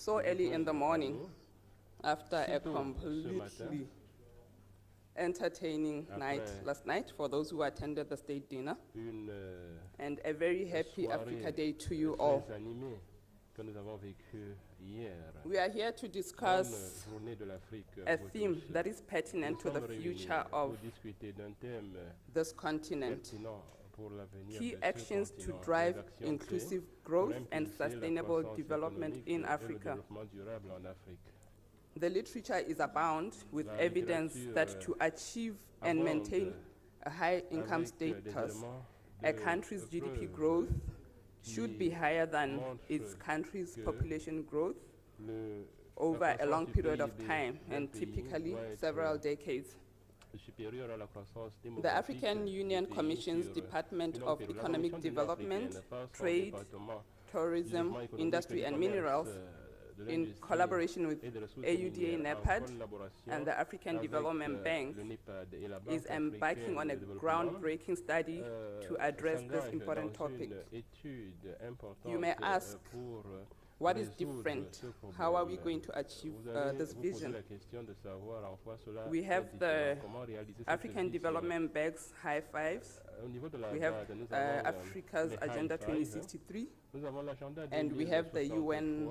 so early in the morning after a completely entertaining night last night for those who attended the state dinner, and a very happy Africa Day to you all. très animée que nous avons vécue hier. We are here to discuss Bonne journée de l'Afrique a pour theme tous. that is pertinent Nous to the sommes réunis future pour of discuter d'un thème this continent. pertinent pour l'avenir Key de ce actions to continent. drive Les actions inclusive clés growth pour and impulser la sustainable croissance development économique in et le Africa. développement durable en Afrique. The literature is abound with La evidence littérature, that to achieve and abonde maintain a high income avec des status, éléments a de country's GDP preuve growth should be higher than montrent its country's que population growth le- over la a long croissance du period of PIB time, d'un and pays typically doit être several decades. supérieure à la croissance The démographique African du Union pays Commission's sur Department une of longue période. La Economic Commission de l'Union Development, africaine, par son Trade, département du Tourism, développement économique Industry et du and commerce, Minerals, de in l'industrie collaboration with et des ressources AUDA minières, en NEPAD collaboration and the African avec, Development Bank, le NEPAD et la Banque is embarking on africaine a de développement, groundbreaking study to address this s'engage important dans topic. une étude importante You may ask, pour what is résoudre different? ce problème. How are we going to achieve Vous allez this vous poser vision? la question de savoir en quoi cela We est have différent. the Comment réaliser cette African vision. Development Bank's high fives. Au niveau de la We have BAD, nous avons Africa's les Agenda high five, 2063, nous avons l'agenda and we have the 2063 UN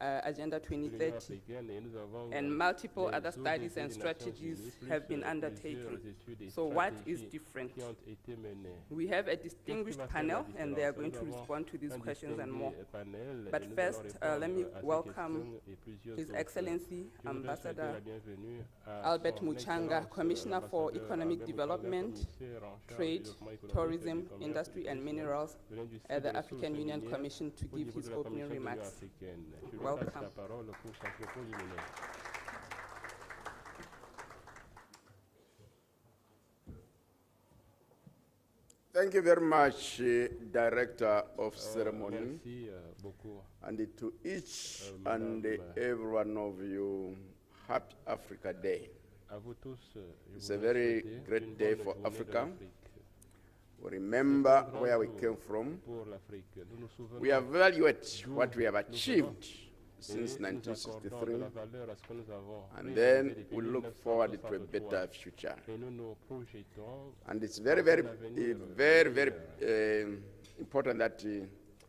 Agenda de l'Union 2030, africaine, et nous avons and multiple les other ODD studies des and Nations strategies Unies, plus have been plusieurs undertaken. études et So what is stratégies different? qui ont été menées. We have a Qu'est-ce qui distinguished va faire la panel, and they are différence? going Nous to avons respond to these un questions and distingué more. panel, But et nous first, allons let me répondre à ces welcome questions et plusieurs His autres. Excellency Je voudrais souhaiter Ambassador la bienvenue à Albert son Muchanga, Excellence, Commissioner for l'ambassadeur Economic Albert Development, Muchanga, commissaire en charge du Trade, développement économique, Tourism, du commerce, Industry du and tourisme, Minerals de l'industrie, at the des African ressources Union minières, Commission to au give niveau his de la opening Commission de l'Union remarks. africaine. Je lui Welcome. passe la parole pour son propos liminaire. Thank you very much, Director of Ceremony, Merci beaucoup. and to each Madame, and every one of you, Happy Africa Day. À vous tous, je It's a voudrais very souhaiter great une day bonne for journée de Africa. l'Afrique. We remember where we came from. Pour l'Afrique, nous nous souvenons We evaluate d'où what we have nous venons achieved et since nous accordons de 1963, la valeur à ce que nous avons and réalisé then depuis we look forward to a 1963. better future. Et nous nous projetons And it's very, very important that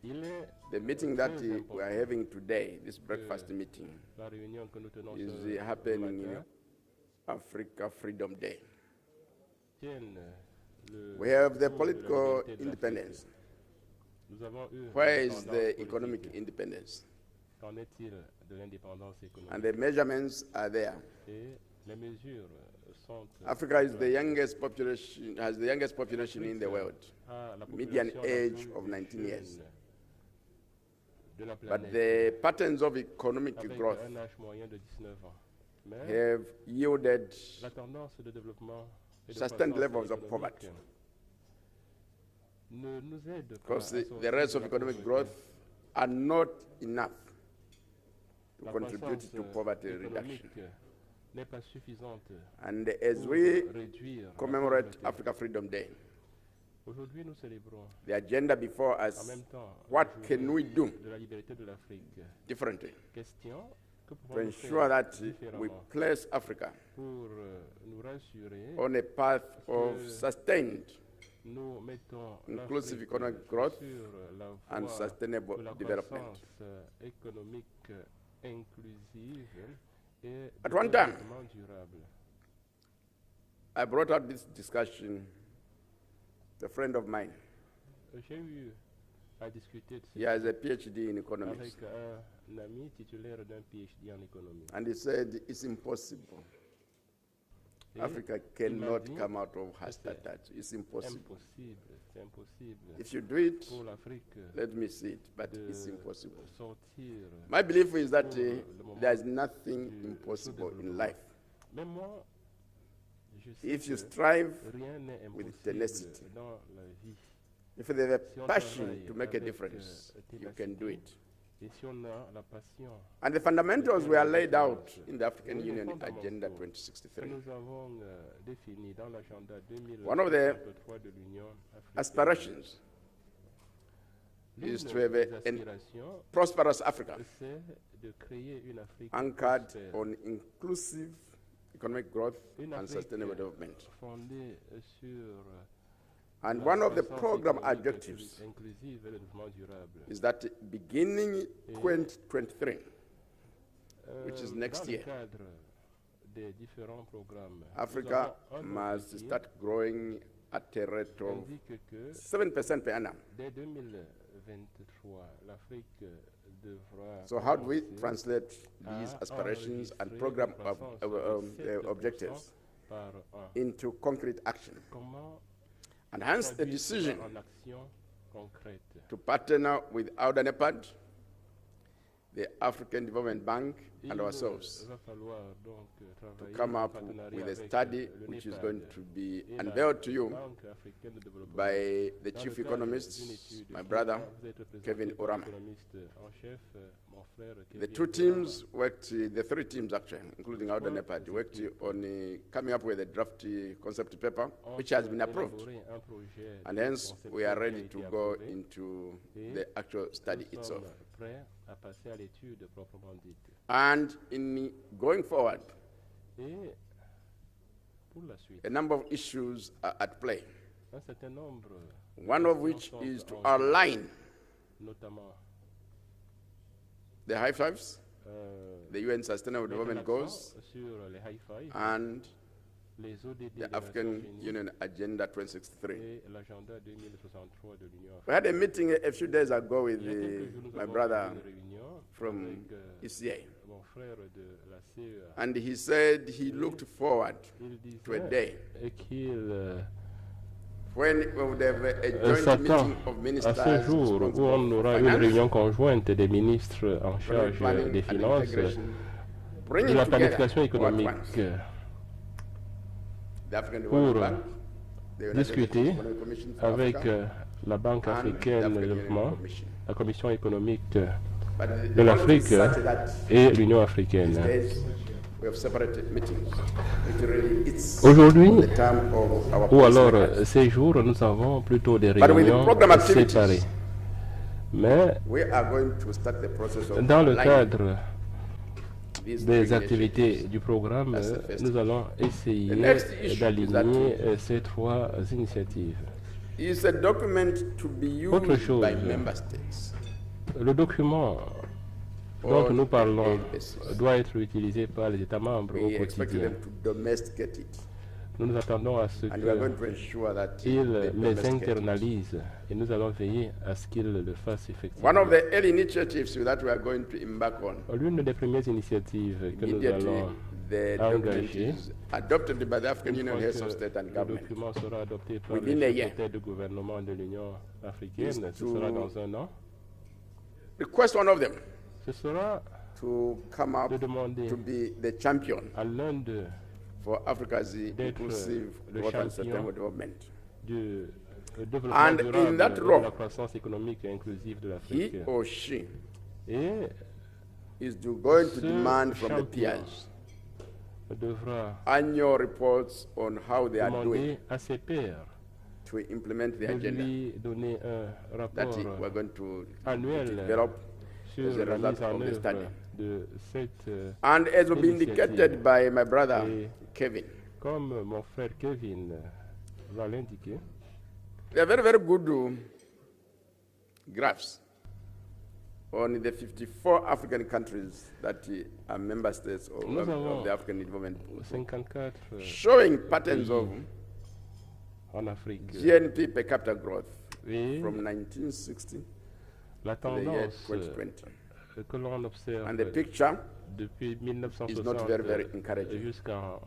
Il est the meeting that we are having today, this breakfast meeting, la réunion que nous tenons is ce happening matin in Africa Freedom Day. tienne le We have the jour de la political liberté de l'Afrique. independence. Nous avons eu Where is l'indépendance the politique. economic independence? Qu'en est-il de l'indépendance économique? And the measurements are there. Et les mesures sont Africa is the youngest population, has the youngest population in the world, à la median population la age plus of 19 years. jeune de la But planète, the patterns of economic avec growth un âge moyen de 19 ans. Mais have yielded la tendance de développement et de sustained croissance levels of économique poverty. ne nous aide pas because à the sortir rates de of la economic pauvreté. growth are not enough to La contribute croissance to poverty économique reduction. n'est pas suffisante And as pour we réduire la commemorate pauvreté. Africa Freedom Day, Aujourd'hui, nous célébrons the agenda before en us, même temps what la can journée we do de la liberté de l'Afrique. differently Question que to pouvons-nous ensure faire that we différemment place Africa pour nous rassurer on a path of que sustained nous mettons inclusive l'Afrique economic growth sur la and voie sustainable de la development. croissance économique inclusive et At de one time, développement durable. I brought up this discussion, a friend of mine. J'ai eu à discuter de He has a PhD in economics. avec un ami titulaire d'un PhD en économie. And he said, it's impossible. Et Africa il m'a cannot dit come out of que c'est habitat. It's impossible. c'est impossible If you do it, pour l'Afrique let me see it, but de it's impossible. sortir. My belief is that pour le moment there's nothing du impossible in sous-développement. life. Mais moi, je sais If you que strive, rien n'est with impossible tenacity, dans la vie. if you have Si a on passion travaille to make a avec, difference, you can do ténacité, it. Et si on a la passion And the fundamentals were laid out différence, in the African les Union fondamentaux Agenda que 2063. nous avons définis dans l'agenda One of the 2063 de l'Union africaine, Aspirations is L'une to have des an aspirations, prosperous Africa c'est de créer une Afrique anchored prospère, on inclusive economic growth une and Afrique sustainable development. fondée sur And la one of the croissance program économique objectives inclusive et le développement durable. is that beginning 2023, which is next Dans le year, cadre des différents programmes, Africa nous avons un must objectif start growing at a rate qui of indique que 7% per annum. dès 2023, l'Afrique devra So how do we commencer translate these à aspirations and enregistrer program une croissance de 7% objectives par an. into concrete action? Comment And hence the traduire cela decision en action concrète? to partner with AUDA-NEPAD, the African Development Bank, and Il ourselves va falloir donc to travailler come en up partenariat with a avec study le which is NEPAD going to be et la unveiled to you Banque africaine de développement. by the Dans chief le cadre economist, d'une étude my qui brother, va vous être présentée Kevin par Orama. l'économiste en chef, mon frère The Kevin two Orama. teams worked, the three teams actually, including AUDA-NEPAD, worked on coming up with a draft concept paper, ont which has been approved. élaboré un projet And de hence, concept we are qui a ready été to go approuvé. into Et the actual study Nous itself. sommes prêts à passer à l'étude proprement dite. And in going forward, Et pour la suite, a number of issues are at play, un certain nombre, one of which is to align notamment the high fives, euh, the UN Sustainable mettre Development l'accent Goals, sur les high five, and les ODD the des African Nations Unies Union Agenda 2063. et l'agenda 2063 de l'Union We had a meeting a few days ago with Il y a quelques jours, nous my avons brother eu une réunion from avec ECA, mon frère de la CEA. and he said he looked forward Il to a disait day qu'il when we would have a joint s'attend meeting of à ministers ce jour où responsible on for aura une finance, réunion conjointe des ministres en charge planning des and finances, integration, de bringing la together planification all at économique, once the African pour Development Bank, the United discuter Nations Economic Commission for avec Africa, la Banque and the africaine de African Union développement, Commission. la Commission économique But the de policy l'Afrique is such that et l'Union these africaine. days we have separated meetings. Literally, it's Aujourd'hui, the time of our ou alors policymakers. ces jours, nous avons plutôt des But with the réunions program activities, séparées. Mais we are going to start the process of dans le aligning cadre these des three activités initiatives. du programme, That's the first nous allons essayer The next issue is d'aligner ces trois initiatives. It's a document to be Autre used by chose. member states. Le document dont On nous a parlons daily basis. doit être utilisé par les États membres au We expect quotidien. them to domesticate it. Nous nous attendons à ce And we are going to ensure that qu'ils they les domesticate it. internalisent et nous allons veiller à ce qu'ils le fassent effectivement. One of the early initiatives that we are going to embark on, L'une des premières initiatives que nous immediately allons the document engagé. is adopted by the African une Union fois Heads que of State and le Government. document sera adopté par Within les a chefs year. d'État et de gouvernement de l'Union africaine, Is ce sera to- dans un an. Request one of them Ce sera to come up de demander to be the champion à l'un d'eux for Africa's d'être inclusive le growth and champion sustainable development. du développement And durable in that et de role, la croissance économique et inclusive de He l'Afrique. or she Et is going to ce demand from the champion peers devra annual reports on how they are doing demander à ses pairs to implement the de agenda lui donner un that rapport we're going to annuel develop sur as a la result mise en of the study. œuvre de cette And as will be indicated initiative. by my brother Et Kevin, comme mon frère Kevin va l'indiquer, there are very, very good graphs on the 54 African countries that are member states Nous of avons the African Development Board, 54 showing patterns of en Afrique. GNP per capita growth Et from 1960 la to the year tendance 2020. que l'on observe And the picture depuis is not very, very 1960 encouraging. jusqu'en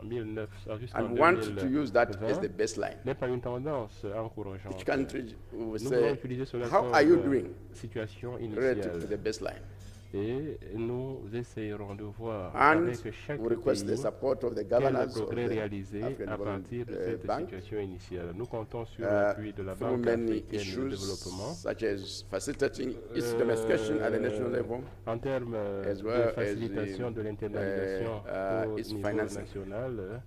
And want to use that as the 2020 baseline. n'est pas une tendance encourageante. Each country will Nous say, allons utiliser cela how comme are you doing situation relative to initiale the baseline? et nous essayerons de voir And avec chaque we request the pays support of the quel est le governors of progrès the réalisé African à Development partir de cette Bank situation initiale. Nous comptons sur l'appui de la through Banque many africaine de issues développement such as facilitating its domestication at the national level, en termes as de well as facilitation de l'internalisation au its niveau financing. national,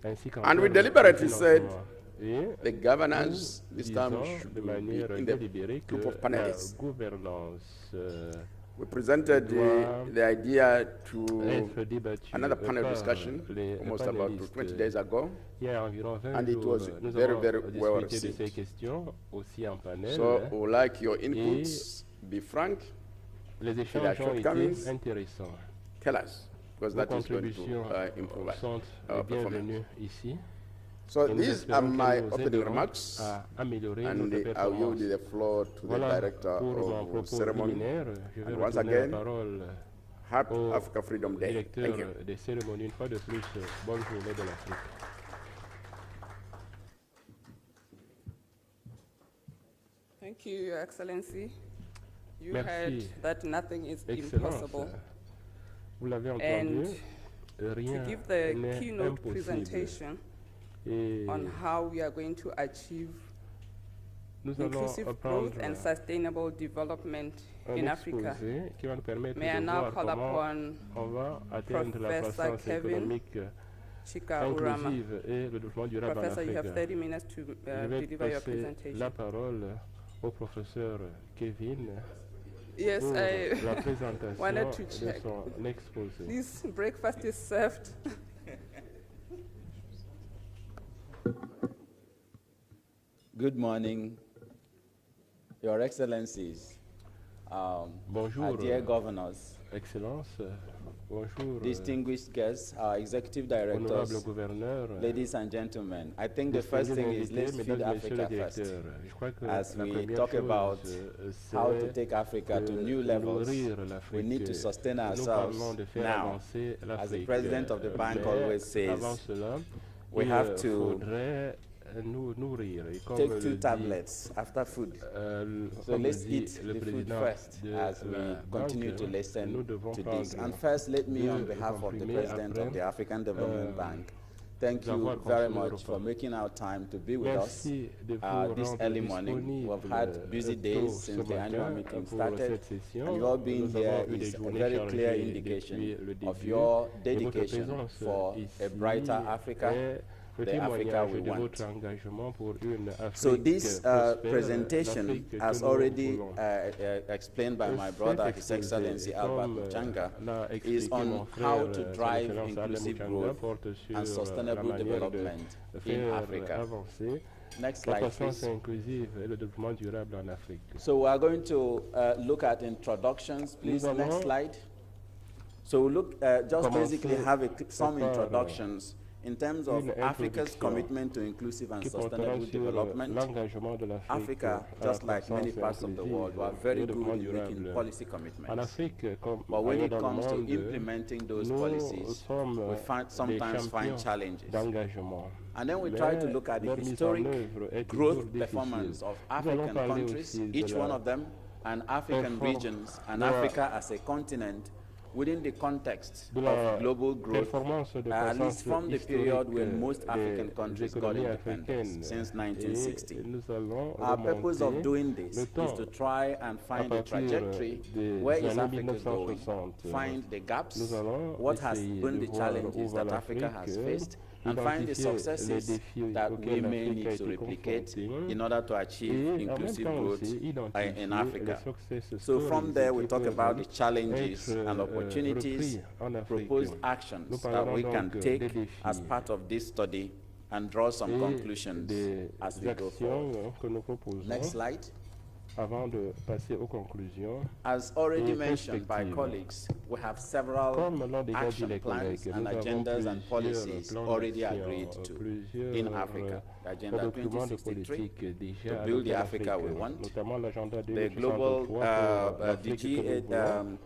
ainsi qu'en And we termes de deliberately said financement. Et The governance nous this time disons should de be manière in the délibérée que group of la panelists. gouvernance We presented doit the idea to être débattue another panel par discussion les almost about panélistes. 20 days ago. Il y a environ 20 And it jours, was nous very, avons very well discuté de ces received. questions aussi en panel. So we would like your inputs, be frank, Les their échanges ont shortcomings. été intéressants. Tell us, because Vos that is going to contributions improve sont our les bienvenues performance. ici. So Et nous these are espérons my qu'elles nous opening aideront remarks, à améliorer and notre I performance. yield the floor to the Voilà director pour mon of propos ceremony. liminaire. Je vais And once retourner la again, parole Happy au Africa Freedom Day. directeur Thank you. des cérémonies. Une fois de plus, bonne journée de l'Afrique. Thank you, Your Excellency. You Merci. heard that nothing is Excellence. impossible. Vous l'avez And entendu, to rien give the n'est keynote impossible. presentation Et on how we are going to achieve nous allons inclusive prendre growth and sustainable development un in Africa. exposé qui va nous permettre May I de now voir call comment upon on va atteindre la Professor croissance Kevin économique Chika Urama. inclusive et le développement durable en Professor, you have Afrique. 30 minutes to Je vais deliver your passer presentation. la parole au professeur Kevin Yes, pour I la présentation wanted to de check. son exposé. This breakfast is served. Good morning, Your Excellencies, Bonjour, our dear governors, Excellence. Bonjour, distinguished guests, our executive honorable directors, gouverneur. ladies and gentlemen. I think the first distingués thing is invités, let's feed mesdames, messieurs les Africa first. directeurs. Je crois que As la we première talk chose, about how to c'est take Africa to de new levels, nourrir we l'Afrique. need to sustain Nous ourselves parlons de faire now. avancer As the l'Afrique. president of the bank Mais always says, avant cela, we il have to faudrait nous nourrir. Et comme take le 2 dit, tablets after food. So comme le let's dit eat le the food président first de as we la continue banque, to listen nous devons to this. prendre And first, let me, on 2 behalf of the comprimés president of après, the African Development Bank, thank you avoir very consommé le much repas. for making our time to be with us Merci de vous this rendre early morning. disponible We've had busy tôt days ce since the annual matin meeting pour started, cette session. and your being Nous here avons eu des is a journées very clear chargées indication depuis le of début. your Et votre dedication présence for ici a brighter Africa, est le the Africa témoignage we de want. votre engagement pour une Afrique So this prospère, presentation, l'Afrique que as nous already voulons. explained by my Cet brother, His exposé, Excellency Albert comme, Muchanga, l'a is expliqué on mon how frère, to son drive Excellence Albert inclusive Muchanga, growth porte sur and la sustainable manière de development in faire Africa. avancer Next la slide, croissance please. inclusive et le développement durable en Afrique. So we are going to look at introductions, please. Nous Next allons slide. So we look, just basically commencer have some par, introductions in terms of une Africa's introduction commitment to inclusive and qui portera sustainable sur development. l'engagement de l'Afrique Africa, à la just like many croissance parts of the world, inclusive were et very le good développement in making durable. policy En commitments. Afrique, comme But when ailleurs it dans le comes to monde, implementing those nous policies, sommes we sometimes find champions challenges. d'engagement. And then we try to Mais look at the leur mise en historic œuvre est toujours growth difficile. performance of Nous allons African parler countries, aussi de each la one of them, and African perform- regions, and de la- Africa as a continent within the context de la of global growth, performance de at least croissance from the period historique when most African des countries got économies independence, africaines. since 1960. Et nous allons Our purpose of remonter doing this le is temps to try and à find a partir trajectory. des Where is années Africa going? 1960. Find the gaps, Nous allons what has essayer been de the voir challenges où va that Africa has l'Afrique, faced, and find the identifier les successes défis that we auxquels may l'Afrique a need to été replicate confrontée in order to et achieve en même inclusive temps growth aussi in identifier Africa. les success So from stories there, we qui talk peuvent about the challenges être, and opportunities, repris en Afrique. proposed actions Nous that parlerons we can donc des take défis as part of this study and draw some et conclusions des as we go forward. actions que nous proposons Next slide. avant de passer aux conclusions. As already Et mentioned by perspectives. colleagues, we have several Comme l'ont déjà dit action les plans collègues, and nous avons agendas and plusieurs policies plans already d'action, agreed to plusieurs in Africa. The Agenda documents de 2063, politique déjà to build the adoptés en Africa we Afrique, want, notamment l'agenda the global, 2063 pour the l'Afrique que nous G8, voulons.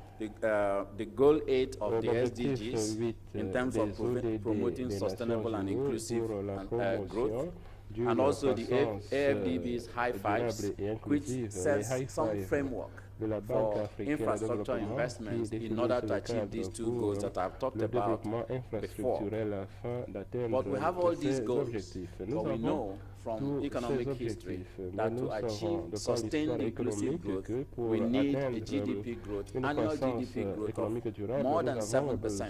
the goal 8 of the L'objectif SDGs 8 in terms des of ODD promoting des sustainable Nations and Unies inclusive pour la growth, promotion d'une and also the croissance, AFDB's high fives, durable et which inclusive, les sets high some five framework de la Banque for africaine de infrastructure développement investments qui in order définissent to le achieve cadre these two pour goals that I've talked le about développement before. infrastructurel afin d'atteindre But we have all these ces goals, objectifs. Nous but we avons know from economic history that to achieve de par sustained l'histoire inclusive économique growth, que pour we need a atteindre GDP growth, une annual croissance GDP growth économique of durable, more nous than avons 7% besoin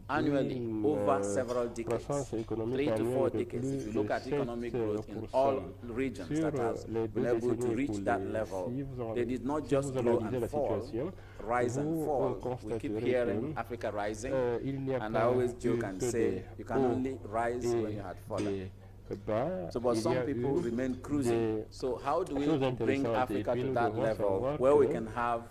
annually d'une over several decades, croissance économique 3 to 4 annuelle de decades. plus If you de look at economic growth in 7%. all regions Sur that has les been deux able to décennies reach that écoulées, level, si vous, they did not si just vous grow analysez and la fall, situation, rise and vous fall. We constaterez keep que hearing Africa rising, il n'y a and I pas always eu joke and que say des you can hauts only rise when you had fallen. des bas, So, but il y some a people eu remain cruising. des So, how do we choses bring intéressantes. Africa Et puis to nous that devons level savoir where we que can have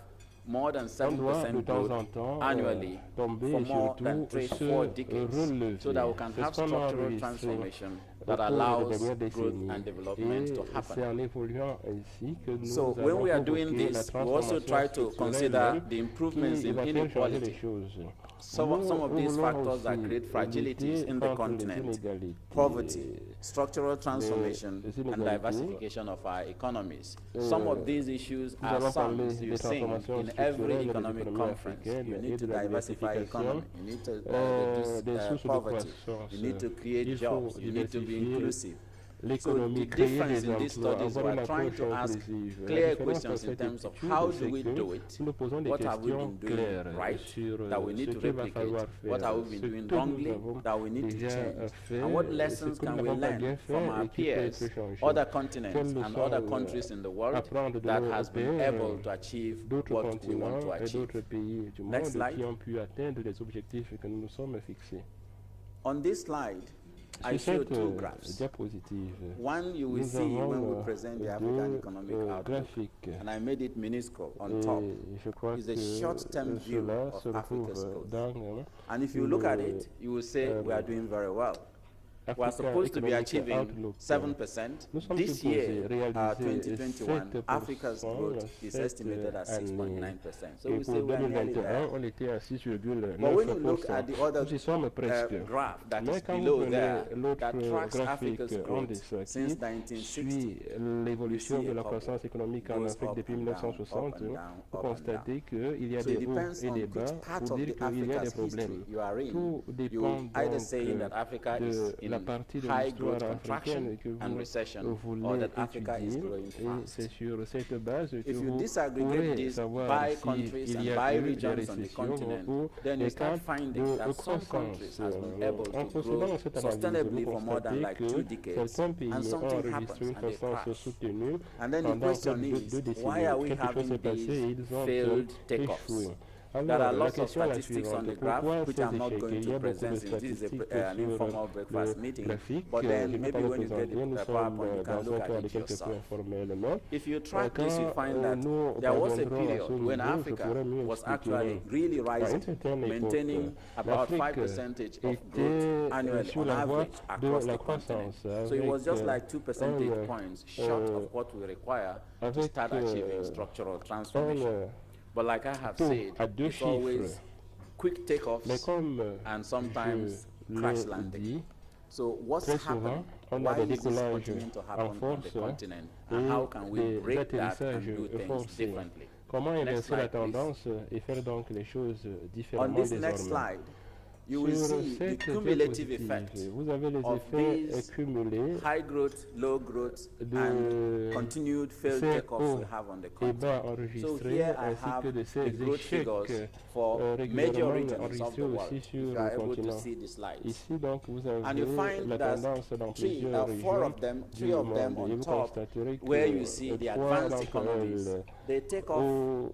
more than on doit de 7% temps growth en temps annually tomber for more surtout than 3 to 4 decades, relever. so that we can C'est have ce qu'on a structural enregistré transformation au that cours des allows dernières growth décennies. and development to Et c'est happen. en évoluant ainsi que nous So when allons we are doing provoquer la this, we also transformation try to consider structurelle the improvements qui in va faire changer les inequality. choses. Some of these Nous factors that voulons create aussi fragilities in the lutter contre les continent: inégalités, poverty, structural transformation, les and inégalités. diversification of our economies. Some of these issues Nous are allons some parler you des sing transformations in every structurelles des economic économies conference. africaines You et need to de la diversify economy. You need to des reduce sources de poverty. croissance. You need to create Il faut jobs. You need to be diversifier inclusive. So the l'économie, créer difference des in these emplois, studies, avoir we une are trying approche to ask inclusive. La clear différence questions dans in cette terms of étude, how do c'est we que do it, nous nous posons des what have we questions been doing claires right sur that we ce need to qu'il va replicate, falloir faire, what have we ce been doing que nous wrongly avons that we need to déjà change, fait, and what ce lessons que can nous we n'avons pas learn bien from fait our et qui peut peers, être changé. other continents Quelles and leçons other countries in the world apprendre de that l'Europe has been européenne, able to achieve d'autres what we want continents to et achieve. d'autres pays du Next monde slide. qui ont pu atteindre les objectifs que nous nous sommes fixés. On this slide, I Sur show cette two graphs. diapositive, One you will nous see when we avons present the African deux economic outlook, graphiques. and I made it minuscule on Et top. je crois Is a que short-term view cela of se retrouve Africa's growth. dans And if you look at it, you will say we are doing very well. We are Africa supposed to be Economic achieving Outlook. 7%. Nous sommes This supposés year, réaliser 2021, 7% Africa's growth is cette estimated at année. 6.9%. So Et we say pour we are nearly 2021, there. on était à 6,9%. But when you look at the other Nous y sommes presque. graph that Mais is quand vous below prenez there, l'autre that tracks graphique Africa's en growth dessous since qui 1960, suit l'évolution you see de la a croissance économique en goes Afrique up depuis and down, 1960, up and down, vous up and constatez qu'il y a So des it hauts depends et on des which bas part pour of dire the qu'il y a des Africa's problèmes. history you are in. Tout You dépend either saying that donc Africa is de in la partie de high l'histoire growth contraction africaine que and vous recession, or voulez that Africa is étudier, growing et fast. c'est sur cette base que If you vous disaggregate pourrez this savoir by si countries il and y by a eu des regions on the récessions continent, ou then you des start cas finding de that some countries croissance. has been able En to procédant grow à cette analyse, sustainably vous for more than constatez like 2 que decades, certains pays and ont something enregistré happens une and they croissance crash. soutenue And then the pendant question deux is, décennies. why are we Quelque chose having s'est passé et these ils ont failed takeoffs? échoué. There Alors, are la lots of question est la statistics on suivante. the graph, Pourquoi which ces I'm not échecs? going Il y to a beaucoup present de since this is statistiques an sur informal breakfast le meeting. graphique. But Je then ne vais maybe pas le when you get présenter. Nous the sommes PowerPoint, you can dans look un at cadre it quelque peu yourself. informellement. If you track Quand this, you find that nous there was a parviendrons à period ce when niveau, je Africa pourrais mieux was expliquer. actually really À une rising, certaine époque, maintaining about l'Afrique 5% of growth était annually sur on la voie average de across la the continent. croissance. So it was just like 2 un, percentage points short of what we require to avec, start achieving structural transformation. un But like I have taux said, à deux it's always chiffres. quick Mais takeoffs comme and sometimes je crash l'ai landing. dit, So what's très happening? souvent, on Why a des is this décollages continuing to en happen on the force continent? et And how can we des break that and atterrissages do things forcés. differently? Comment Next inverser la slide, please. tendance et faire donc les choses On différemment this next désormais? slide, you will Sur see the cette cumulative diapositive, effect vous avez les of effets these cumulés high growth, low growth, de and continued failed ces takeoffs we hauts have on the et bas continent. So enregistrés here I ainsi have que de the ces growth échecs figures for major régulièrement regions of enregistrés the world. aussi If sur you le are able to continent. see the slides. Ici, donc, vous And you avez find la that tendance dans three, plusieurs four régions of them, du three of them monde. Et on vous top, constaterez where que you see the trois advanced d'entre economies, elles they take off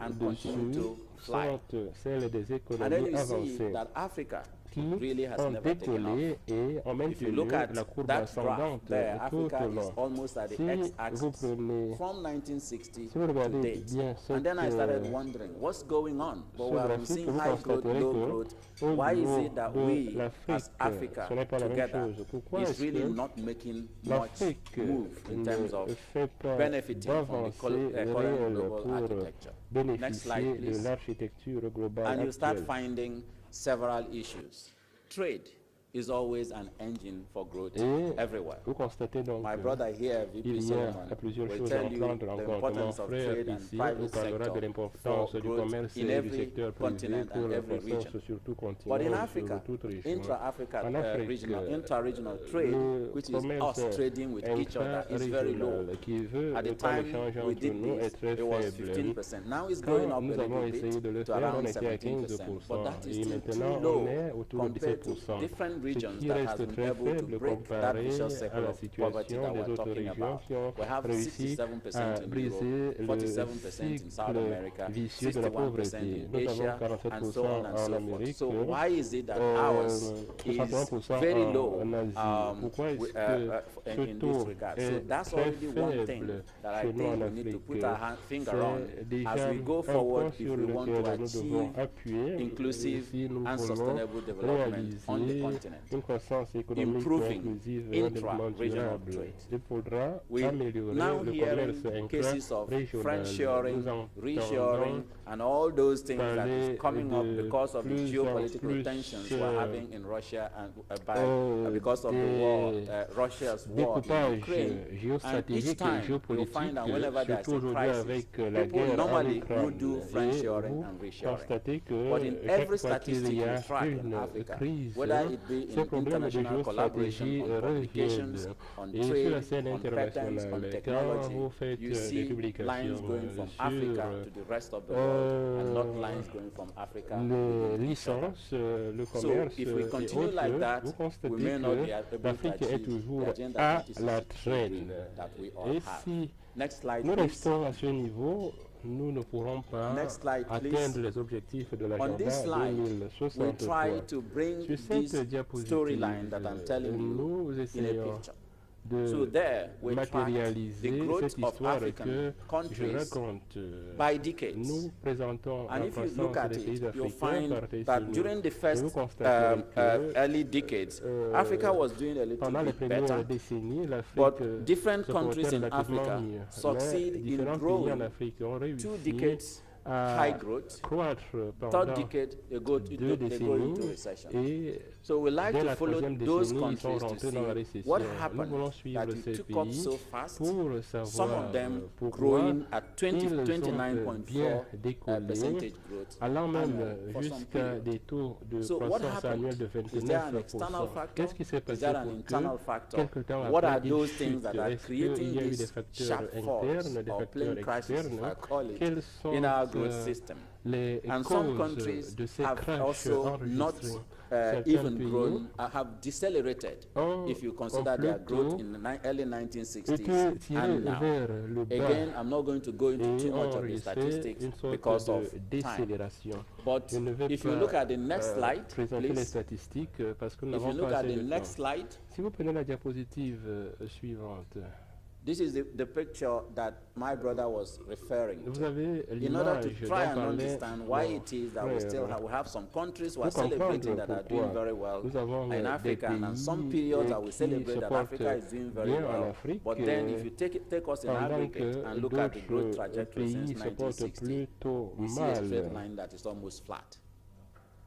and continue au-dessus to fly. sont celles des And then économies you see avancées that Africa qui really has ont never taken off. décollé et ont If you maintenu look at la courbe that ascendante graph there, tout Africa au is long. almost at the Si vous x-axis prenez from 1960 si vous to regardez date. bien And then I started cette, wondering, what's going on? But ce we have been graphique, seeing vous high growth, constaterez low que growth. au Why is niveau it that de we, l'Afrique, as Africa, ce n'est pas la même together, chose. Pourquoi is est-ce really que not making much l'Afrique move in ne terms of fait pas benefiting from the d'avancée current réelle global pour architecture? Next slide, bénéficier please. de l'architecture globale And you start actuelle? finding several issues. Trade. is always an engine for growth Et everywhere. vous constatez donc My brother here, VP il y Solomon, a plusieurs will choses tell à you prendre the en compte. Mon importance of frère trade and ici private vous parlera de sector l'importance for du growth commerce in et du every secteur privé continent pour and la every croissance region. sur tout continent But in et Africa, sur toute région. intra-Africa En Afrique, inter-regional trade, le which is commerce us trading with each other, is very low. intra-régional qui veut At the quand time l'échange we entre did nous est this, très it was faible. 15%. Now it's going Quand up nous a avons little essayé de le bit to faire, on around était à 17%. 15%. But that is Et still maintenant, too low on est autour de compared to 17%. different Ce regions qui that has reste been très able to faible break that comparé vicious à circle la of poverty situation that des we're autres talking régions about. qui ont We have réussi 67% à in briser Europe, le 47% in South cycle America, vicieux de la 61% pauvreté. in Nous avons Asia, and 47% so on and en so forth. Amérique, So why is it that ours is 61% very low en Asie. Pourquoi est-ce que ce in this taux regard? So est that's très already one thing faible that I chez nous en think we need to Afrique? put our finger on C'est déjà as we go un forward point if sur we want to lequel nous devons achieve appuyer inclusive si nous and voulons sustainable development on the réaliser continent. une croissance économique Improving inclusive et un développement intra-regional durable. trade. Il faudra We améliorer now le hearing commerce cases of intra-régional. friendshoring, Nous reshoring, entendons and all those things that parler is coming up de because of the plus en geopolitical plus, tensions we're having in Russia and because of the des war, Russia's war in découpage Ukraine. And each géostratégique et time you'll géopolitique, find that whenever there's surtout a aujourd'hui crisis, avec la people guerre en normally Ukraine. do Et friendshoring vous and reshoring. constatez que But in chaque every fois qu'il statistic y a you track in une Africa, crise, whether it be ces in problèmes de international collaboration géostratégie on publications, reviennent. on Et sur la trade, scène on patents, on internationale, quand technology, vous faites you des see lines publications going from sur Africa to the rest of the world and not lines going from Africa to les each other. licences, le So commerce if we et continue autres, like that, vous we constatez may not be que able to l'Afrique est achieve toujours the agenda à 2060 la traîne. that we all Et have. si Next slide, nous please. restons à ce niveau, nous ne pourrons pas Next slide, please. atteindre les objectifs de On l'agenda this slide, we 2063. try to bring Sur this cette diapositive, storyline that I'm telling you nous in a essayons picture. de So there we track the matérialiser growth cette of histoire African que je countries raconte. by decades. Nous présentons And la if you look croissance at des it, pays you'll africains find par that décennie. during the Et first vous constaterez que early decades, Africa was doing a little pendant les bit premières better, décennies, l'Afrique but different se countries portait in relativement Africa mieux. Mais succeed in différents pays growing en Afrique ont 2 réussi decades à high growth, croître third pendant decade they go 2 into décennies recession. et So we like dès to la follow troisième those décennie, ils sont countries to rentrés see dans la récession. what Nous happened voulons that suivre it ces took up pays so fast. pour Some savoir of them pourquoi growing at ils ont 29.4 bien décollé, percentage growth allant même annually for some jusqu'à period. des taux de So what croissance happened? annuelle de Is there an external 29%. factor? Qu'est-ce qui s'est Is passé there an pour internal que, factor? quelque temps What are après, those ils things that chutent? are Est-ce creating qu'il y a eu des these facteurs sharp falls internes, des or facteurs plane crashes, externes? I call it, Quelles sont in our growth system? les And some causes countries de ces have crashs also not enregistrés? even pays grown, have decelerated ont if you consider their growth plutôt in the early 1960s été tirés and now. vers le bas Again, I'm not going to go into et too ont much of the enregistré statistics une sorte because of de time. décélération. But Je ne vais if pas you look at the next slide, présenter les please. statistiques parce que nous If you n'avons look pas at assez the de next temps. slide, Si vous prenez la diapositive suivante, this is the picture that my brother was referring vous to. avez In order to l'image try dont and parlait understand why mon it is that we still frère. we have some countries who are Pour celebrating comprendre that are doing pourquoi very well nous avons in des Africa, and pays some periods that we qui celebrate se that portent Africa is doing very bien en well. Afrique, But then if you take us in pendant aggregate que and look at the growth d'autres trajectory since pays se portent 1960, plutôt we see a straight mal. line that is almost flat.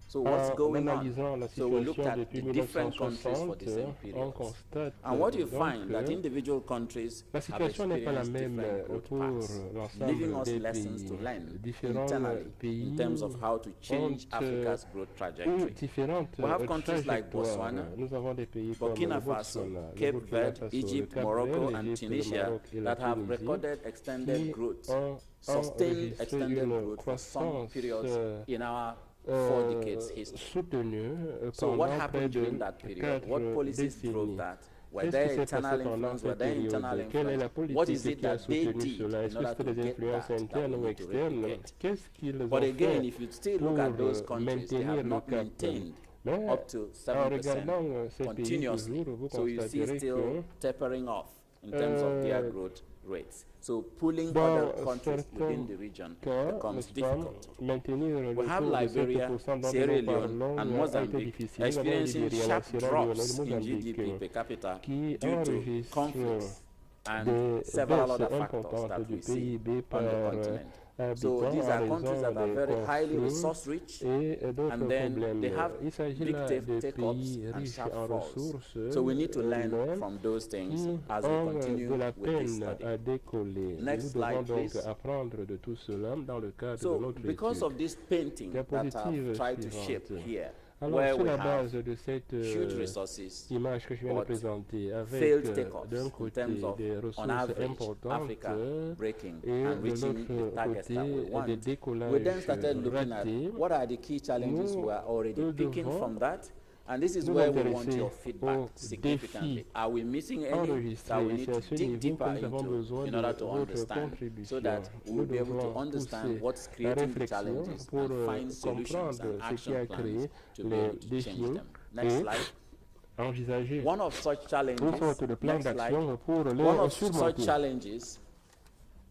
So what's going analysant on? la So we looked situation at depuis the different countries for 1960, the same on periods. constate And what you donc find that que individual countries la have situation n'est pas la experienced même different growth pour paths, leaving l'ensemble us des lessons pays. to learn Différents internally pays in terms of how to change ont Africa's growth ou trajectory. différentes We have countries like trajectoires. Botswana, Nous avons des pays Burkina comme le Faso, Botswana, le Cape Burkina Verde, Faso, le Egypt, Cap Morocco, Vert, and l'Égypte, le Tunisia Maroc et la that have Tunisie, recorded extended qui growth, ont sustained enregistré extended une growth for some croissance periods in our 4 decades history. soutenue So what pendant près happened de during that period? 4 What policies drove décennies. that? Were Qu'est-ce qui there s'est internal passé pendant influence? Were cette there période? internal Quelle est la influence? What is politique it qui a that they soutenu did cela? in Est-ce que order c'était to des get influences that we internes ou need to externes? replicate? Qu'est-ce qu'ils ont But again, fait if you still pour look at those countries, they maintenir have le not cap? maintained Mais up to en regardant 7% ces pays continuously. toujours, vous So you see constaterez still que tapering off in terms of their growth rates. So pulling dans other countries within the region cas, becomes n'est-ce pas, difficult. maintenir le We have taux de Liberia, 7% dont Sierra nous Leone, parlons and a été Mozambique difficile. Nous avons experiencing Libéria, la sharp Sierra Leone, drops le in Mozambique, GDP per capita qui due to enregistrent conflicts and des several baisses other factors importantes that du we see PIB on the par continent. So habitants these en are countries raison that are des very highly conflits resource rich, et d'autres and then problèmes. they have Il s'agit big là de take-ups pays and riches sharp en falls. ressources, So we need to learn mais from those things qui as we ont continue de la with this peine study. à décoller. Next Nous devons slide, donc please. apprendre de tout cela dans le cadre de So notre because étude. of this painting that Diapositive I've tried to suivante. shape here, Alors, where sur we la have base de cette huge resources, image que je viens de but présenter, avec failed take-offs d'un in côté terms of, des on ressources average, importantes Africa breaking et and de reaching the l'autre targets côté that we des want. We décollages then started looking at ratés, what are the key challenges we are already nous picking devons from that. And this is nous where we want intéresser your feedback aux significantly. défis Are we missing any enregistrés. that we Et need c'est à to ce dig niveau deeper que nous avons into besoin in de order to votre understand, contribution. so that Nous we'll be able devons to understand pousser what's la creating the réflexion challenges pour and find solutions comprendre and ce qui a action plans créé to be les able to change défis them. Next et slide. envisager One of such une challenges, sorte de plan next slide. d'action pour One les of such surmonter. challenges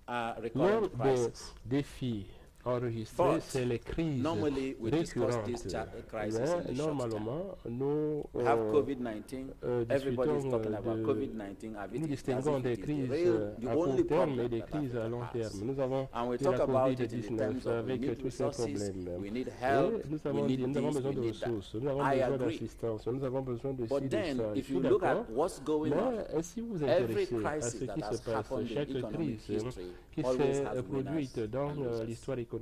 are L'un recurrent des crises. défis enregistrés, But c'est les crises normally we discuss récurrentes. this crisis in Mais the short term. normalement, nous We have COVID-19. Everybody is discutons talking about de- COVID-19 nous distinguons des crises the à only court terme et problem des that crises à Africa long has. terme. Nous avons And we de talk la about it in the COVID-19 terms of we avec need tous ces resources, problèmes. we need Et help, nous we avons need dit, nous avons this, besoin we de need that. ressources, nous avons I besoin agree. d'assistance, nous avons besoin de ci, But de then, ça. Je if suis you look at d'accord. what's going on, Mais si vous vous every intéressez à crisis ce that qui has se passe, happened in chaque economic crise history qui always s'est has produite winners dans and losers. l'histoire économique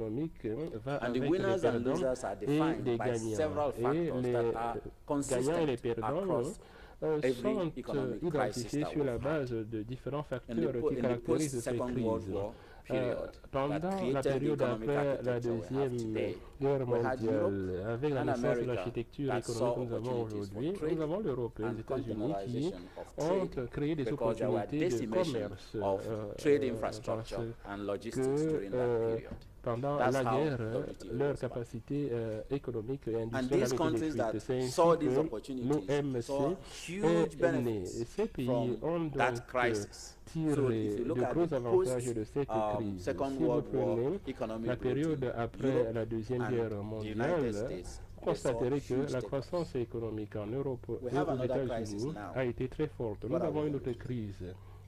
va And the avec les winners and perdants losers are et defined les by gagnants. several Et factors les that are gagnants et les consistent perdants across every sont economic crisis identifiés that sur la we've base de différents In facteurs the qui post-Second caractérisent ces World crises. War period that Pendant la created the période economic après la architecture we have Deuxième today, Guerre we had Europe mondiale, avec la and naissance de America l'architecture that économique saw que nous avons opportunities aujourd'hui, for trade nous avons l'Europe et les and États-Unis qui containerization of ont trade créé des because there were opportunités de decimation commerce of trade parce infrastructure and que logistics during that period. pendant That's la how guerre, WTO leur was back. capacité économique et And industrielle these avait été countries détruite. that C'est ainsi saw these que opportunities l'OMC saw huge est né. benefits Et ces pays from ont that donc crisis. So tiré if you de look at gros the avantages de cette crise. Second Si vous World War prenez economic la période growth in après Europe la Deuxième and Guerre the mondiale, United States, vous constaterez they saw que huge la take-off. croissance économique en Europe We et have aux another crisis États-Unis now. a été très forte. Nous What are avons we une going autre crise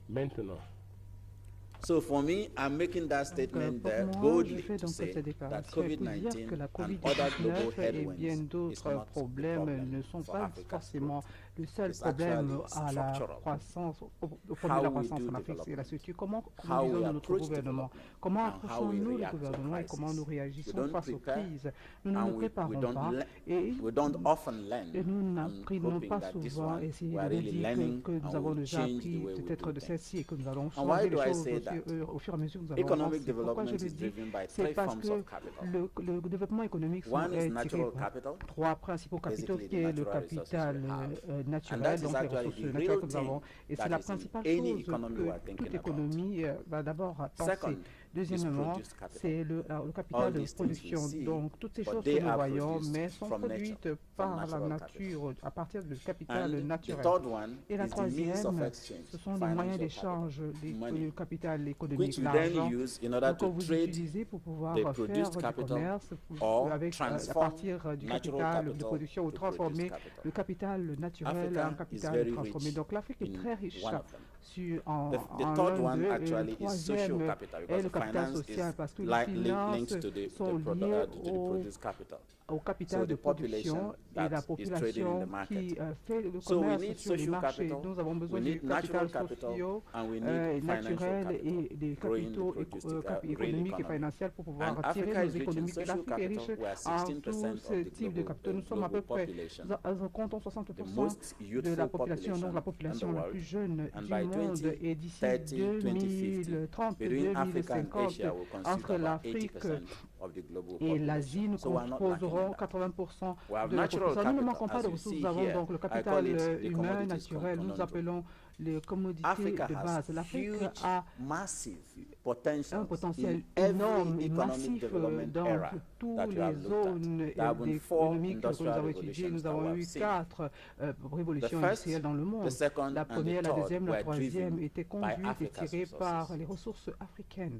maintenant. So for me, I'm making that statement Pour there moi, je boldly fais to donc say cette that déclaration et pour dire COVID-19 que la and other global COVID-19 et headwinds bien is d'autres not the problèmes problem ne sont for pas Africa's forcément growth. le seul It's problème actually à la structural. croissance, au problème de la How we croissance do en Afrique, c'est la development, structure. Comment how we conduisons-nous notre approach gouvernement? development, Comment and how we approchons-nous le react to gouvernement et comment nous crisis. We réagissons don't face aux prepare, crises? Nous ne and nous we préparons don't pas le- et we don't often learn. et nous I'm n'apprenons hoping pas that this souvent one et c'est we are really dit learning que nous and avons we'll déjà change the appris way we peut-être do de things. celle-ci et que nous allons And why changer do les I choses say that? au fur et à mesure que nous allons Economic avancer. Pourquoi je development le is dis? driven by C'est three parce forms que of capital. le développement économique One is est tiré natural par capital. trois principaux capitaux, Basically, qui the est le natural resources capital we have. And naturel, that is donc les actually ressources the naturelles real que nous avons. Et thing c'est la that is in principale any chose economy we are que thinking toute about. économie va d'abord penser. Second, Deuxièmement, produced capital. c'est le capital All de these things we production. see, Donc toutes ces but choses they que nous are voyons, produced mais sont from nature, produites from par la natural nature, à partir du capital And the naturel. third one Et la is the means of troisième, exchange, ce sont les moyens financial d'échange, money, le capital économique, which you then l'argent, use in order que to vous trade utilisez pour pouvoir the faire produced du capital commerce or avec, à transform partir du natural capital de capital production ou to produce transformer capital. le capital naturel Africa en is capital very transformé. rich Donc l'Afrique est in très riche one of them. en The l'un third one d'eux, et le actually is social troisième capital est because le capital finance social is parce que les linked finances to the sont liées to the au produced capital. au capital So de the population production et that la is trading in the population market. qui fait le So we commerce need sur les social marchés. capital, Nous avons besoin we du need natural capital capital, social and we et need financial naturel capital, et des growing capitaux the produced économiques et economy. financiers pour pouvoir And tirer Africa nos is rich in économies. social L'Afrique est riche capital, where en 16% tous of ces the types de capitaux. Nous sommes à peu près, population, nous comptons the 60% most de youthful la population, donc la population population in the la world. plus jeune And du by monde. Et d'ici 2030, 2030, between Africa and 2050, Asia will entre constitute about l'Afrique 80% of the global et l'Asie, nous population. So we're not lacking composerons in that. 80% We have de la natural population. Nous ne capital, manquons pas as de you ressources. see Nous avons here. donc le I capital call it the humain commodities naturel. Nous conundrum. appelons les commodités Africa de has base. L'Afrique huge, a massive potential un potentiel in énorme every et economic massif development dans era toutes that we les have looked zones at. There have been four économiques que nous industrial avons étudiées. revolutions Nous that avons we have eu seen. 4 révolutions The first, industrielles dans le The monde. second La and the première, la third deuxième, la were troisième driven étaient by conduites et Africa's tirées par resources. les ressources africaines.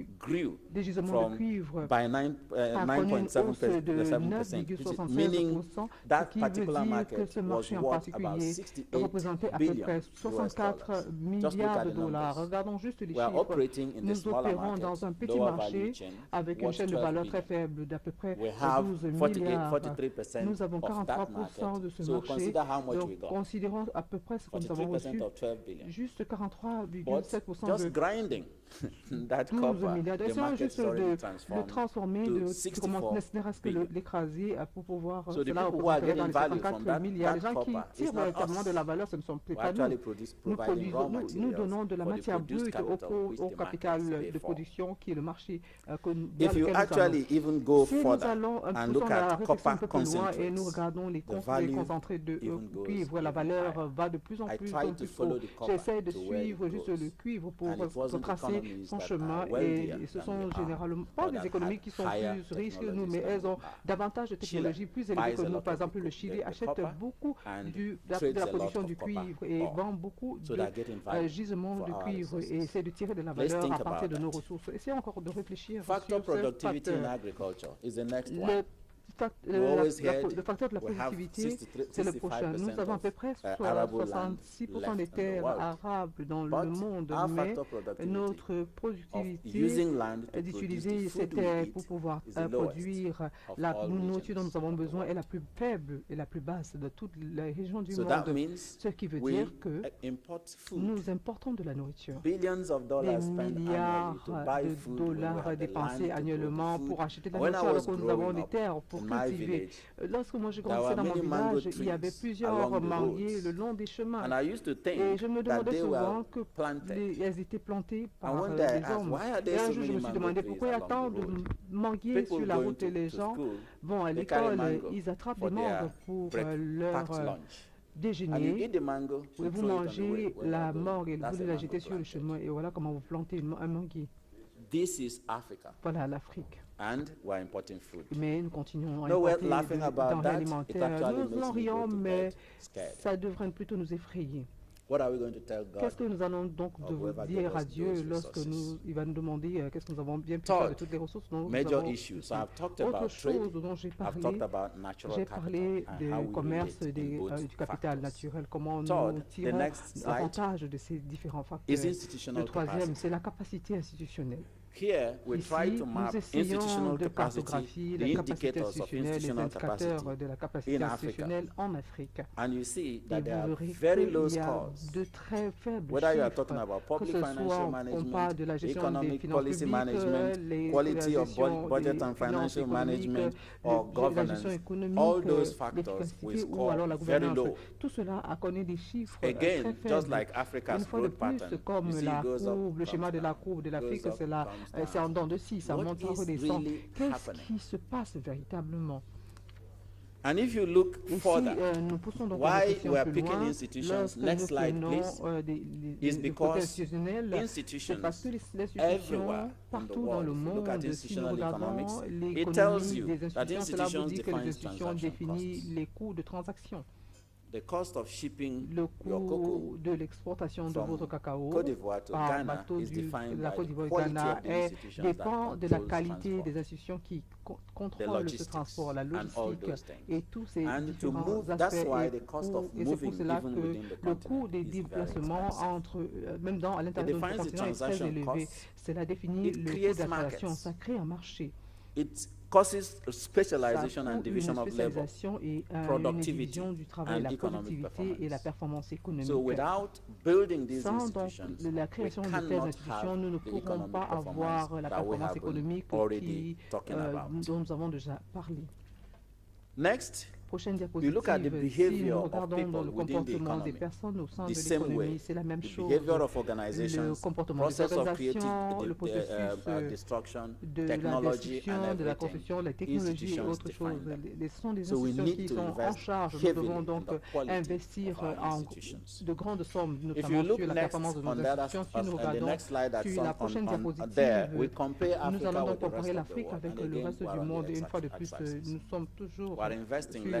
grew des gisements de from cuivre by a connu une hausse de 9.7%, 9,76%, meaning ce that qui veut particular dire market que ce was marché en worth about particulier 68 représentait à peu billion près US 64 dollars. Just look milliards at de the dollars. numbers. Regardons juste juste les We are chiffres. operating in the Nous smaller opérons dans un market, petit lower marché value chain, avec une worth chaîne de 12 valeur billion. très faible d'à peu près We have 12 48, milliards. 43% Nous avons of that 43% market. de ce So marché. consider how much we Donc, got. considérons à peu près ce que nous avons 43% reçu. of 12 billion. Juste But 43,7% just de grinding that 12 copper, milliards. the Essayons market juste is already de transformed transformer, to de 64 ne serait-ce que billion. l'écraser pour pouvoir So the cela people who are représenterait dans getting les value from 54 milliards. Les that gens qui copper is tirent not véritablement us. de la valeur, ce ne sont plus We're pas nous. actually Nous, providing raw nous donnons de la materials matière for the produced brute capital which au the capital markets pay de for. production qui est le marché If you actually even go Si nous further allons and poussons look la at réflexion un copper peu plus loin et nous concentrates, regardons les the value concentrés de even goes cuivre, la even valeur higher. va de plus en I plus tried to haut. follow the copper J'essaie de to where it suivre juste goes. le cuivre pour And it wasn't tracer economies son that chemin are wealthier et ce than sont we are, généralement or pas that des économies had qui sont higher plus riches que nous, technologies mais than elles we ont are. davantage de Chile technologies plus élevées buys que a nous. lot Par of exemple, le the Chili achète copper beaucoup and de trades la a lot production of du copper cuivre et ore. vend beaucoup So they're getting de value gisements for de our cuivre resources. et essaie de tirer de la Let's valeur think à partir about de nos that. ressources. Essayons encore de réfléchir Factor sur ce productivity in facteur. agriculture is the next Le one. We always heard le facteur de la we have productivité, 63 c'est le prochain. Nous avons à peu près arable land 66% des left in the terres world. arables dans But le monde, our mais factor productivity notre of productivité using land to d'utiliser produce the ces food we terres eat pour pouvoir is the lowest produire of la all nourriture dont regions nous avons of the besoin world. est la plus faible et la plus basse de toutes les régions du So that monde. means Ce qui veut we dire que import food. nous importons de la nourriture. Billions of Des dollars spent annually milliards to buy de food when we dollars have the land dépensés to grow annuellement the food. pour acheter de la When I nourriture alors was que nous avons growing des up terres pour in my cultiver. village, Lorsque moi je there grandissais were dans mon many mango village, il y avait trees plusieurs along the manguiers roads. le long des chemins. And I used to Et think je me that demandais they were souvent que planted. elles étaient plantées And par one day I des asked, hommes. why are Et there un so jour, je many me suis mango demandé trees pourquoi il y a along tant the de road? manguiers People sur la going route et les to gens school, vont à they carry l'école, mango ils attrapent for des their mangues pour leur packed lunch. And you déjeuner. eat the mango, Et you vous throw it on the way mangez when la you're going. mangue et That's vous a la mango jetez sur le planted. chemin. Et voilà comment vous plantez un manguier. This is Africa, Voilà l'Afrique. and we're importing food. Mais nous continuons à No, we're importer laughing des about denrées that. It alimentaires. actually Nous makes en me go rions, to mais bed scared. ça devrait plutôt nous effrayer. What are we going to tell God? Qu'est-ce que nous allons donc Or whoever dire gave à us Dieu those lorsque resources? il va nous demander qu'est-ce que nous avons bien pu Third, faire de toutes les ressources dont nous Major avons issues. So I've talked Autre about trade. chose dont j'ai I've parlé, talked about natural j'ai capital parlé and du how we commerce relate in both du capital factors. naturel, comment Third, nous the tirons next slide avantage de ces différents is facteurs. institutional Le troisième, capacity. c'est la capacité institutionnelle. Here, we try Ici, to nous map essayons institutional de capacity, cartographier the la capacité indicators of institutionnelle, les institutional indicateurs capacity de la capacité in Africa. institutionnelle en Afrique. And you see Et that vous there are verrez very low qu'il y a scores. de très faibles Whether you are chiffres, talking about que public ce soit financial on management, parle de la gestion des economic finances policy publiques, management, la quality of gestion budget des and finances financial économiques, management, or la governance, gestion économique, all those factors we l'efficacité ou alors la score very gouvernance. low. Tout cela a connu des chiffres Again, très just faibles. like Africa's Une fois de growth plus, pattern, comme you see la it goes up, courbe, le schéma comes de la down, courbe de l'Afrique, goes up, comes c'est en dents de scie, ça What monte, ça is redescend. really Qu'est-ce happening? qui se passe véritablement? And if you look Et si further, nous poussons donc why la réflexion we are plus picking loin, institutions, lorsque next nous slide, prenons please, des is côtés because institutionnels, institutions c'est parce que les everywhere institutions in the partout dans world, le if you look at monde, si nous institutional regardons economics, it tells l'économie you des that institutions, cela vous institutions dit que les define institutions transaction définissent costs. les coûts de transaction. The cost of shipping Le your coût cocoa de l'exportation de from votre cacao Côte d'Ivoire to par Ghana bateau is de defined la by Côte the d'Ivoire et quality Ghana of the institutions dépend that de la controls qualité transport, des institutions qui the contrôlent ce logistics, transport, la and all logistique those things. et tous ces And to différents move, aspects. that's why the cost of Et c'est moving pour cela even que within the le coût des continent is very déplacements expensive. même dans à l'intérieur de defines notre the continent est très transaction élevé. costs. Cela définit It le coût creates d'installation, markets. ça crée un marché. It causes Ça specialization and crée division une of labor. spécialisation et une productivity, division du travail, and la economic productivité et la performance. performance économique. So without building these Sans donc institutions, la we création de telles cannot institutions, have nous ne the pourrons economic pas avoir performance la that we performance have been économique already talking about. dont nous avons déjà parlé. Next, Prochaine you look at the diapositive, si behavior nous of regardons dans people le within the comportement des economy, personnes au sein the de same way, l'économie, c'est la même the chose. behavior of Le organizations, comportement des process of creative organisations, le processus destruction, de la technology, destruction, and de la everything. construction, la technologie et Institutions autre chose. define them. Ce sont des So we institutions need qui to sont en invest charge. Nous heavily devons in donc the quality investir of our en institutions. de grandes sommes, If you notamment look sur la next performance de nos on that, institutions. Si nous the regardons next slide that's sur la prochaine there, diapositive, we compare nous Africa allons donc with the comparer rest of the l'Afrique world. avec And le again, reste we're du on monde. the Et une fois de plus, x-axis. nous sommes toujours We're investing sur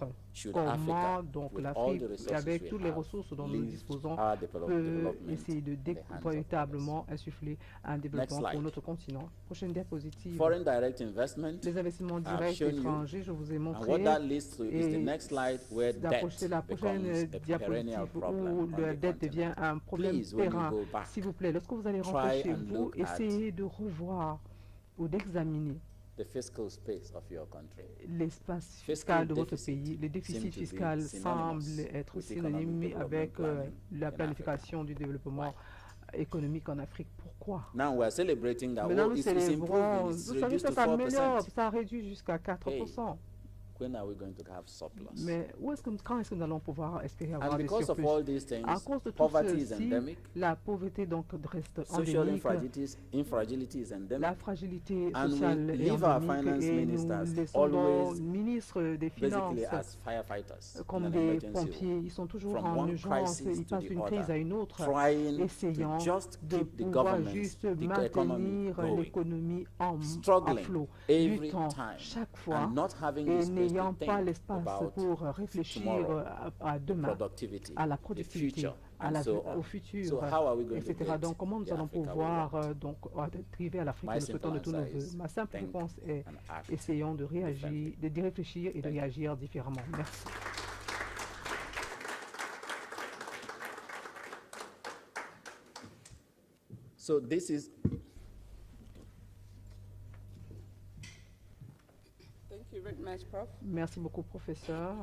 montre should comment Africa, donc with all l'Afrique, the resources avec we toutes les have, ressources dont nous leave disposons, our peut development essayer de in the hands of others. véritablement insuffler un développement pour slide. notre continent. Prochaine diapositive. Foreign direct investment, Les investissements I've directs shown you, étrangers, je vous ai and montré. what that leads to is the Et next slide where debt la prochaine becomes a perennial diapositive problem où on la the dette continent. devient un problème Please, when you périn. go back, S'il vous plaît, lorsque vous allez try rentrer chez and vous, look at essayez de revoir ou d'examiner the fiscal space of your country. L'espace Fiscal fiscal de votre deficit pays, le déficit seem to be fiscal synonymous semble être with synonyme economic avec development planning la in planification du développement économique en Afrique. Pourquoi? Now we are celebrating that Maintenant, nous it's célébrons, improving, nous it's savons reduced que to ça 4%. améliore, ça a réduit jusqu'à 4%. When are we going to have surplus? Mais quand est-ce que nous allons pouvoir espérer avoir And des because of surplus? all these things, À cause de tout poverty is ceci, endemic, la pauvreté donc reste social endémique, infragility is endemic, la fragilité and we sociale est leave our endémique finance et nous ministers laissons donc always ministres des Finances basically as firefighters in comme an des emergency pompiers. Ils sont toujours from en one urgence, crisis ils to passent the d'une crise other, à une autre, trying essayant to just de keep the pouvoir government, juste the economy maintenir going, l'économie à struggling flot, every luttant time, chaque fois and not having et the space n'ayant to pas think l'espace about pour réfléchir tomorrow, à demain, productivity, à la the productivité, future, à and la, so on. au futur, So how are we going to etc. build Donc, comment nous the allons Africa we pouvoir want? donc arriver à l'Afrique My que nous souhaitons de simple tous nos answer voeux? is Ma simple think réponse est and act essayons de réagir, differently. de réfléchir et de Thank you. réagir différemment. Merci. So this is Thank you very much, Prof. Merci beaucoup, professeur.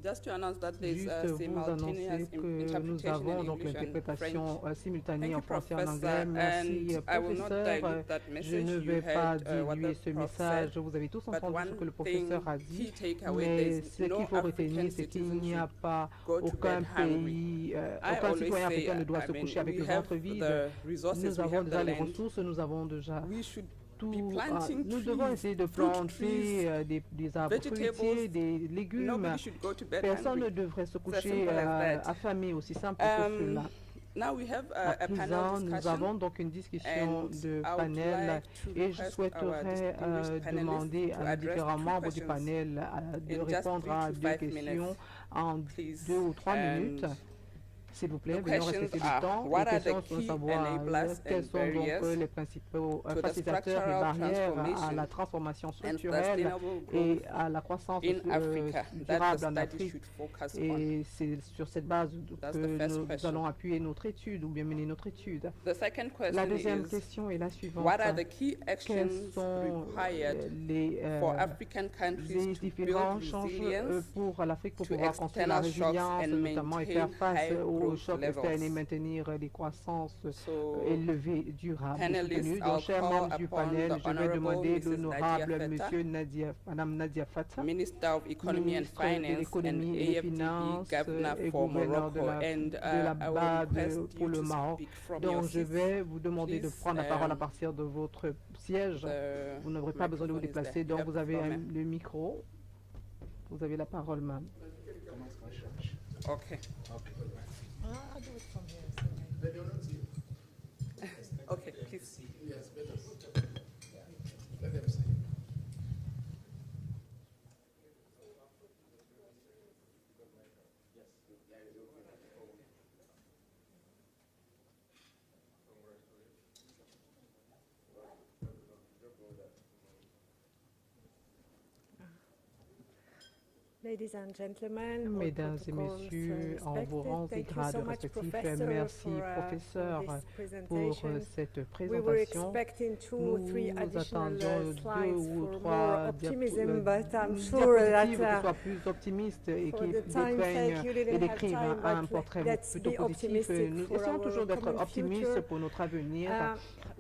Just to announce that there's Juste a vous simultaneous annoncer que nous interpretation avons in donc English and l'interprétation French. simultanée Thank en you, français et en Professor, anglais. Merci, and I will not professeur. dilute that Je message. ne You vais pas heard what diluer the ce prof message. said. Vous avez tous But entendu ce que le one professeur a thing, dit. key takeaway, Mais there's ce no qu'il faut retenir, African c'est qu'il citizen n'y a should pas go to aucun bed hungry. pays, I aucun always citoyen say, africain ne doit se coucher avec we le have ventre vide. the resources, Nous we avons have déjà the les land. ressources, nous avons déjà We should tout. be planting Nous devons trees, essayer de fruit planter trees, des arbres vegetables. fruitiers, des légumes. Nobody should go to bed Personne ne hungry. devrait se as coucher simple as that. affamé, aussi simple que cela. Now we have À a panel présent, nous discussion. avons donc une discussion And de I would panel like to et je request souhaiterais our distinguished panelists demander to à nos address différents two membres du questions panel de in just répondre 3 à to 2 5 questions minutes, en please. 2 ou 3 And minutes. S'il vous plaît, the veuillez questions respecter are, le temps. what Les are the questions sont de key savoir enablers quels and sont donc barriers les principaux to the facilitateurs et structural barrières à transformation la transformation and structurelle sustainable et growth à la croissance in Africa that durable the en study Afrique. should focus on? Et c'est sur cette base That's que the first nous question. allons appuyer notre étude ou bien mener notre étude. The second La question deuxième is, question est la suivante. what are the key Quels actions sont required les for African countries to différents build changes resilience pour l'Afrique pour to pouvoir construire la external shocks résilience, and notamment et faire maintain face high aux growth chocs levels? externes et maintenir des croissances So, élevées, durables et panelists, soutenues. I'll Donc, chers call membres du upon panel, the je vais Honorable demander Mrs. l'honorable Nadia Feta, Madame Nadia Fata, Minister of Economy and ministre de Finance and l'économie et des finances AFDB Governor et for gouverneur de Morocco, and la I will BAD request pour you le to Maroc. speak from your Donc, je seat. vais vous demander de Please, prendre la parole à partir de votre siège. Vous n'aurez pas besoin de vous microphone is déplacer. there. Donc, You vous have the avez floor, ma'am. le micro. Vous avez la parole, madame. Okay. Okay, please. Ladies and gentlemen, all Mesdames et protocols messieurs, en vos respected. rangs et Thank you grades so much, respectifs, Professor, merci professeur for this pour presentation. cette We were présentation. expecting 2 or 3 Nous additional attendions 2 slides ou for 3 more optimism, but I'm sure diapositives qui that soient plus optimistes et for qui the time dépeignent sake, you et didn't have décrivent time, un but portrait let's plutôt be positif. optimistic Nous for essayons our toujours d'être common optimistes future. pour notre avenir.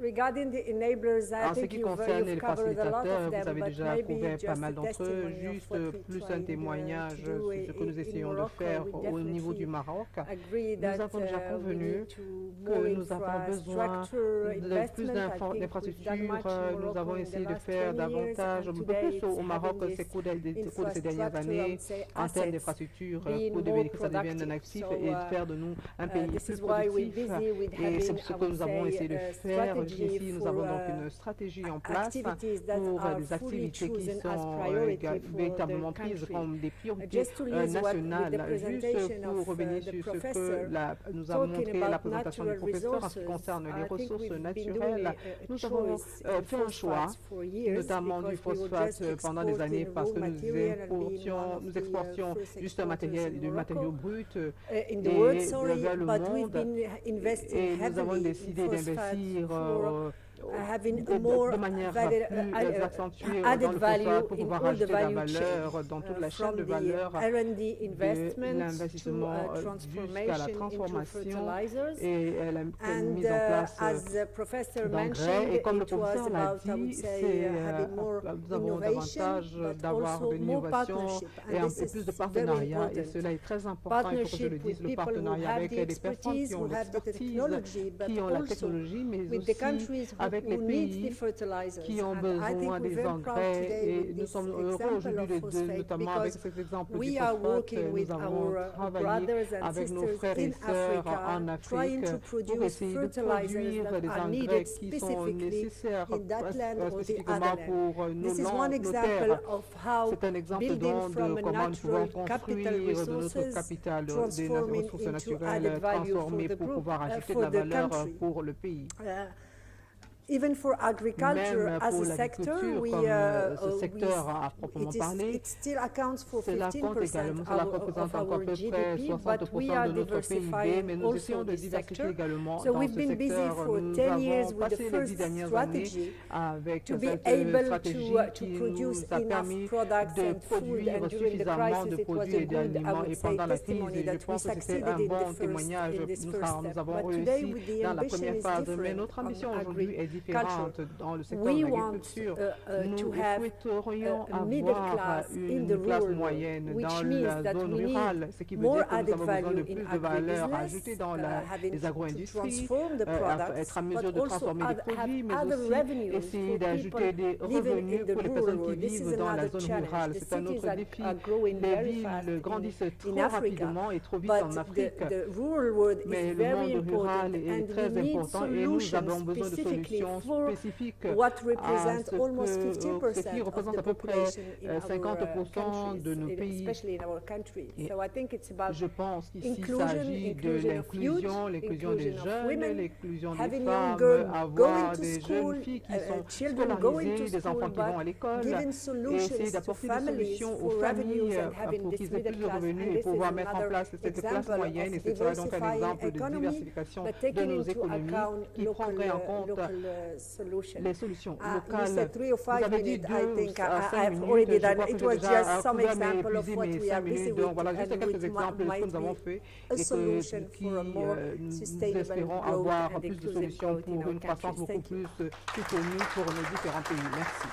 Regarding the enablers, I En ce think qui you've concerne les covered a lot facilitateurs, of vous them, avez but déjà maybe couvert pas just mal a d'entre eux, testimony of juste what we plus un tried témoignage to do sur ce que nous in essayons de Morocco. faire We au niveau du definitely Maroc. agree Nous that avons déjà we convenu need to que more nous avons besoin infrastructure de plus investment. I think we've done d'infrastructures. much in Nous avons Morocco in essayé the de last faire 20 years, davantage, and un peu today plus au it's Maroc having ces this cours de ces dernières infrastructure, I années would say, en termes assets d'infrastructures being pour more que ça devienne un productive. actif So, et de faire de nous un pays this plus is why we're productif. busy with Et having, c'est ce I que would nous avons say, essayé de a faire. strategy Ici, nous avons for, donc une stratégie en place activities that pour are des fully activités qui chosen as sont priority for véritablement the prises country. comme des priorités Just to list what with nationales. the Juste presentation pour of revenir the sur ce professor, que nous a montré talking la about présentation du natural professeur en ce qui resources, concerne les I think ressources we've been naturelles. doing a Nous avons choice in fait un choix, phosphates for years, notamment du because we were phosphate just pendant des années exporting parce que raw nous material and being one of nous the exportions first juste un exporters in du matériau Morocco, brut in the world, et sorry, vers le but we've monde. been investing Et nous avons heavily in décidé phosphates d'investir for having more de manière plus accentuée added dans le value phosphate pour in pouvoir all the ajouter de la value valeur chain, dans toute la chaîne from de the valeur R&D de investment to l'investissement jusqu'à la transformation into transformation fertilizers. et la And mise en place as the professor d'engrais. mentioned, Et comme le it was professeur l'a about, I would dit, say, having more nous avons innovation, davantage but d'avoir also de more l'innovation partnership. et And this plus de is very partenariat. Et important. cela est très important, il faut que je le Partnership dise, with le people who partenariat have avec the les personnes expertise, qui ont who have the l'expertise, technology, but qui ont la also technologie, mais with the aussi countries avec les who need the pays fertilizers. qui ont And I think besoin we're des very proud engrais. today Et with nous this sommes heureux example aujourd'hui, of phosphate, notamment avec because cet exemple du we are phosphate. working with Nous avons our travaillé brothers and avec nos sisters frères et in sœurs en Africa, trying Afrique to pour produce essayer de fertilizers produire that des are engrais needed qui sont specifically nécessaires in that land or the spécifiquement other land. pour This is one nos example terres. of how C'est un exemple building donc from de a comment nous pouvons natural capital construire de notre resources capital, des transforming ressources into naturelles added value for transformées the pour group, pouvoir ajouter de for la the valeur country. pour le pays. Even for agriculture Même as pour a sector, l'agriculture we, comme ce secteur à proprement parler, it still accounts for cela 15% compte également, cela représente of encore à our peu près GDP, but we 60% are de notre PIB, diversifying mais nous essayons also de this diversifier sector. également So dans we've ce been busy secteur. for Nous 10 years avons with the passé les first 10 dernières années strategy avec to be cette able stratégie to qui produce nous a enough permis products de and food, produire and during the suffisamment crisis de it was produits a et good, I d'aliments. would Et say, pendant la crise, testimony je that we pense que c'était succeeded un in bon the témoignage. in this first step. Nous avons But today, réussi with the dans la ambition première is phase, mais different notre on ambition aujourd'hui est différente dans le secteur We de want l'agriculture. to Nous have souhaiterions a middle avoir class in une the classe rural moyenne world, which dans means la that zone we need rurale, ce qui veut more dire que nous added avons besoin de value plus in de valeur agribusiness, ajoutée dans having les to agro-industries, transform the products, être en mesure but de also transformer des produits, mais other aussi revenues essayer for d'ajouter des people living revenus in the pour les rural personnes qui world. This is vivent dans la another zone challenge. rurale. The C'est un cities autre défi. are growing Les very fast villes grandissent in trop Africa, rapidement et trop vite but en Afrique. the rural world Mais is le very monde rural important, est and très we need important et nous solutions avons besoin de specifically solutions for spécifiques what à represents almost ce qui 50% of représente the à peu près population in our 50% countries, de nos pays. especially in our country. Et So I think it's about je pense qu'ici, il inclusion, s'agit de inclusion of youth, l'inclusion des inclusion of jeunes, women, l'inclusion des having young femmes, girls going avoir to des school, jeunes filles qui sont children going to scolarisées, des school, enfants qui vont à but l'école, giving et solutions essayer to d'apporter des families solutions aux for revenues familles and having pour this qu'ils aient middle plus de class. revenus And et this is pouvoir mettre en another place cette classe example moyenne. Et of ce serait donc un diversifying exemple de economy, diversification but de taking nos into économies account qui prendrait en compte solutions. les solutions You locales. said 3 or Vous 5 avez dit minutes. I 2 think à I 5 have minutes. already Je done. crois que It j'ai was déjà just some couvert example of mes what we are 5 busy minutes. with, Donc voilà, juste and quelques which exemples de ce que nous avons might fait a et solution qui for a more nous sustainable espérons growth avoir and plus de inclusive solutions growth in pour our une croissance countries. beaucoup Thank you. plus soutenue pour nos différents pays. Merci.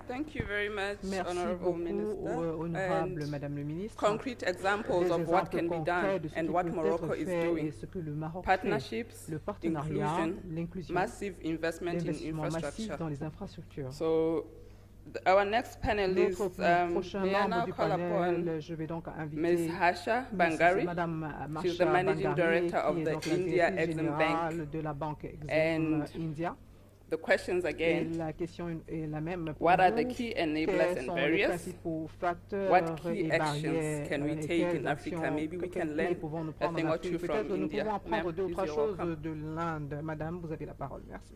Thank you very much, Merci Honorable beaucoup, Minister. honorable And Madame le Ministre. concrete examples Des of what exemples can be concrets done de ce and qui what peut Morocco être is fait doing. et ce que le Maroc fait. Partnerships, Le partenariat, inclusion, l'inclusion, massive investment in l'investissement massif infrastructure. dans les infrastructures. So our next panelist, Notre prochain may I membre now du call upon panel, je vais donc inviter Ms. Hasha Bangari. Madame She's Masha the managing Bangari, director of qui est the donc la India directrice Exim générale Bank. de la banque Exim And India. The questions Et again, la question est la même pour what are the vous. key enablers Quels and sont les barriers? principaux facteurs What key et actions barrières can we et take quelles in Africa? actions Maybe we can clés learn pouvons-nous a prendre thing en or two Afrique? from Peut-être nous India. pouvons apprendre Ma'am, deux ou please, trois you're choses welcome. de l'Inde. Madame, vous avez la parole. Merci.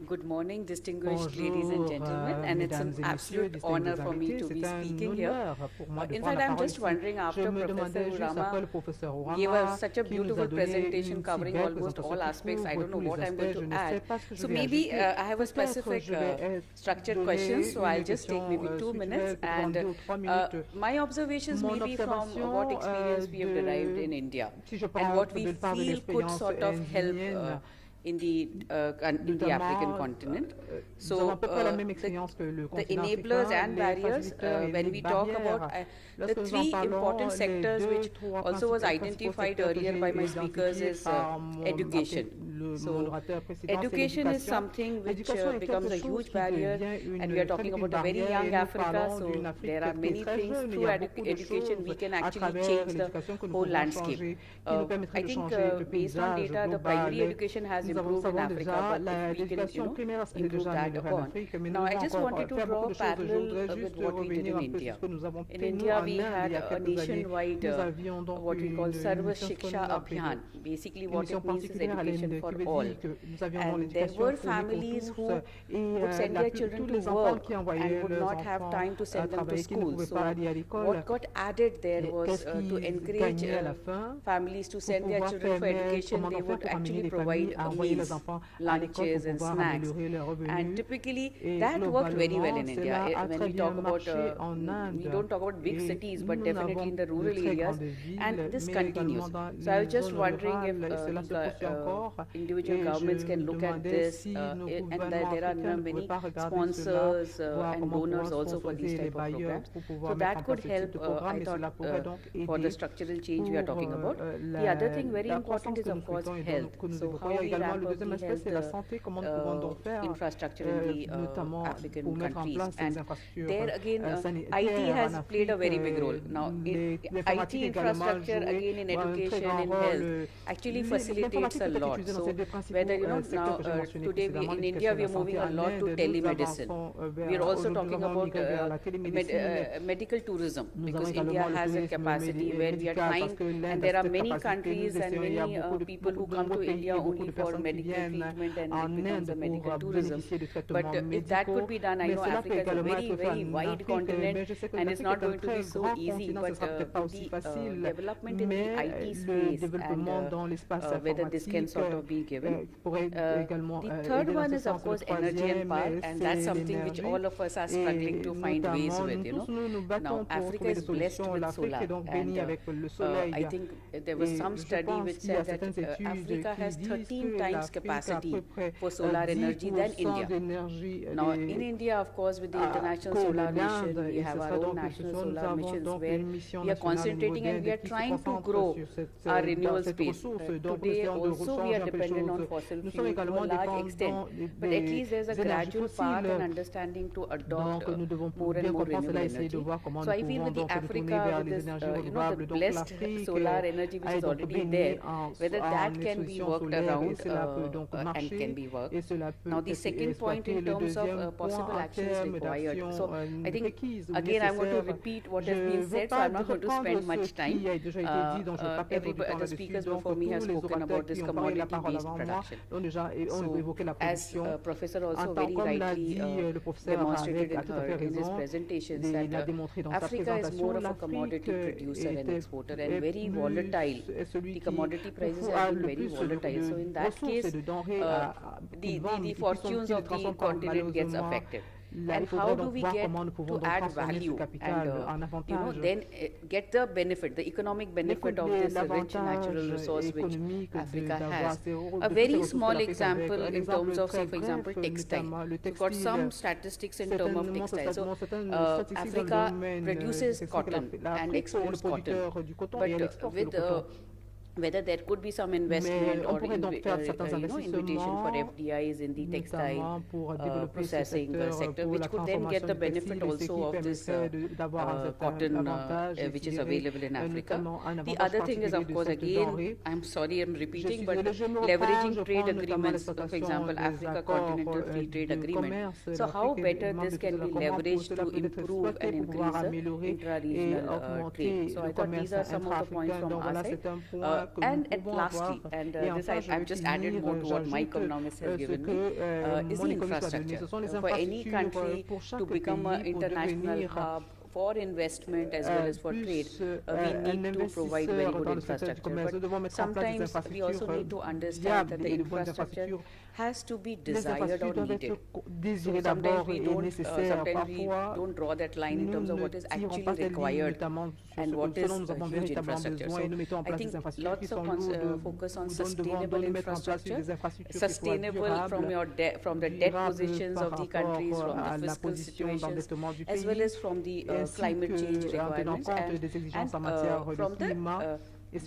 Good morning, distinguished ladies and Bonjour, gentlemen, and it's mesdames an et messieurs, absolute honor for me distingués to be invités. C'est speaking un here. honneur pour moi de In prendre fact, la I'm parole just ici. wondering, Je after me Professor demandais juste après Urama le professeur gave Urama us such a qui nous a beautiful donné presentation une si covering belle almost all présentation aspects, qui I don't know couvre tous what les I'm going aspects. Je to ne sais add. pas ce que je So vais maybe ajouter. I have a Peut-être specific je vais structured donner question, so une I'll just take question, maybe 2 minutes. structurelle pour And prendre 2 ou 3 minutes. my observations Mon maybe from observation, what experience we have derived in India si je and prends what we de part de feel could l'expérience sort of help indienne, in the African continent. Nous avons à peu près la même the expérience que le the continent enablers africain, and les barriers, facilitateurs et when les we talk barrières. about the Lorsque nous en 3 parlons, important les sectors deux, which trois also was principaux identified secteurs que earlier j'ai by my speakers identifiés is par mon education. mon So orateur précédent, c'est education is l'éducation. something which L'éducation est becomes a quelque chose huge qui barrier, devient and we are talking une about a very barrière, young et nous Africa, parlons so d'une Afrique there are qui est many très things jeune, il through y a beaucoup de education choses we can à actually travers change the l'éducation que nous whole pouvons landscape. changer, qui nous permettrait I de think changer le based on paysage data, the global. primary education has Nous improved in savons Africa, déjà, but la if we can, législation primaire s'est improve déjà that améliorée en upon. Afrique, mais nous Now, I devons just encore wanted to faire draw beaucoup a de choses. Je parallel voudrais with juste what we did revenir in un peu sur India. ce que nous avons In fait, nous, India, en we Inde, had il y a a quelques années. nationwide, Nous avions donc what we call une Sarva mission Shiksha qu'on appelait Abhiyan. Basically, une what mission it means is particulière à education l'Inde for qui veut all. dire que nous avions And there l'éducation were pour families tous who et would send their tous children to les enfants work qui and envoyaient would leurs not have enfants time to à send them to travailler, qui ne school. pouvaient So pas aller à l'école. what got added there was Qu'est-ce to qu'ils encourage gagnaient à la fin families to pour send their pouvoir children for permettre, education? comment They faire would pour amener actually les provide familles à envoyer meals, les enfants à l'école lunches pour and pouvoir snacks. améliorer leurs And revenus. typically, Et that worked very well in globalement, India. cela a When très we bien talk about, marché en Inde. we don't talk about big Et cities, but nous definitely n'avons in the de rural très areas. grandes villes, And this mais continues. également dans So I was les just zones wondering rurales, et if cela se poursuit encore. individual Et governments je can look at demandais this, si nos and gouvernements that there are africains ne pouvaient many pas regarder sponsors cela, voir and comment donors pouvoir also for these sponsoriser les type of bailleurs programs. pour pouvoir So mettre that en could place ce type help, de programme, I et cela thought, pourrait donc for the aider structural change we are talking about. The other thing very la important croissance is que nous of course souhaitons et health. que nous So évoquons. how Il y a we également ramp le up deuxième the aspect, c'est la health santé, comment nous pouvons donc faire infrastructure in the notamment African pour mettre en countries. place ces And infrastructures there again, IT sanitaires has en played a Afrique. very big role. Now, IT L'informatique également a infrastructure joué again in un très education grand and rôle. health actually facilitates L'informatique a peut être lot. utilisée dans So ces deux principaux whether secteurs que j'ai now mentionnés today précédemment, in l'éducation India et we la are santé. moving a En lot to Inde, nous telemedicine. avançons We are also nous talking devons about migrer vers la télémédecine. medical tourism Nous because avons India également le has a tourisme capacity where we are médical parce trying, que l'Inde and a there are cette many capacité. countries Nous and essayons, il y a many beaucoup people who de come to pays, India beaucoup only de for personnes qui medical viennent treatment and en it becomes a Inde medical pour tourism. bénéficier de But traitements if that could be done, I mais know cela peut Africa is a également very, être fait very en wide Afrique, continent mais je sais que and it's l'Afrique not est un going to très be so grand easy, continent, ce but sera peut-être pas with aussi the facile, development in the mais IT le space développement and dans l'espace whether this can informatique sort of be given. pourrait également The aider third dans one ce is of sens. Le course energy and troisième, power, and that's c'est something which l'énergie. all of us are struggling to find ways Notamment, with, nous tous, nous battons Now, pour Africa trouver des is blessed solutions. with L'Afrique solar, est donc and bénie avec le soleil. I think there was Et some je study pense which qu'il y a said that certaines études Africa has qui 13 disent que times l'Afrique a à capacity peu près for solar energy than 10% India. d'énergie. Now, in India, of course, with the International Solar Mission, we have our own national solar missions where we are concentrating and we are trying to grow our renewable space. Today, also, we are dependent on fossil Nous sommes fuels to également a large dépendants extent. But at least there's a des énergies gradual path and fossiles. understanding to adopt Donc nous devons more bien and more comprendre renewable cela, essayer de energy. voir comment So nous I feel pouvons with the donc nous tourner Africa, vers with les this, énergies the renouvelables. Donc blessed l'Afrique solar energy which est is donc already bénie there, en whether that can be exposition worked solaire, et around cela peut donc and marcher, can be worked. et cela peut Now, the être second point exploité. in Le terms deuxième of point possible en actions termes required. d'action So I think requise ou again I'm going to nécessaire. repeat what Je has been veux said, so pas I'm not going to reprendre spend ce much time. qui a déjà été dit, donc je ne vais pas perdre du temps The là-dessus. speakers Donc before me tous has les spoken orateurs about this qui ont parlé la parole commodity-based avant moi production. ont déjà ont évoqué la As production. Professor En also tant very comme l'a rightly dit le professeur demonstrated a tout à fait in his raison, presentations il a that démontré dans sa Africa is présentation, more of a commodity l'Afrique producer and était exporter and very volatile. celui The qui commodity prices a have been le very plus volatile. So in de that ressources case, et de denrées the fortunes of the continent gets affected. Là, And il faudrait how do donc we voir get comment nous pouvons to donc add transformer ce value capital en and avantage. then get the benefit, the economic benefit of this rich natural resource which Africa has. A very small example in terms of, say, for example, textile. We've got some statistics in terms of textile. So Africa produces cotton and exports cotton, but with whether there could be some investment or invitation for FDIs in the textile processing sector, which could then get the benefit also of this cotton which is available in Africa. The other thing is, of course, again, I'm sorry I'm repeating, but leveraging trade agreements, for example, Africa Continental Free Trade Agreement. So how better this can be leveraged to improve and increase the intra-regional trade. So I thought these are some of the points from our side. And lastly, and this I've just added more to what my economist has given me, is the infrastructure. For any country to become an international hub for investment as well as for trade, we need to provide very good infrastructure. But sometimes we also need to understand that the infrastructure has to be desired or needed. So sometimes we don't draw that line in terms of what is actually required and what is huge infrastructure. So I think lots of focus on sustainable infrastructure, sustainable from the debt positions of the countries, from the fiscal situations, as well as from the climate change requirements and from the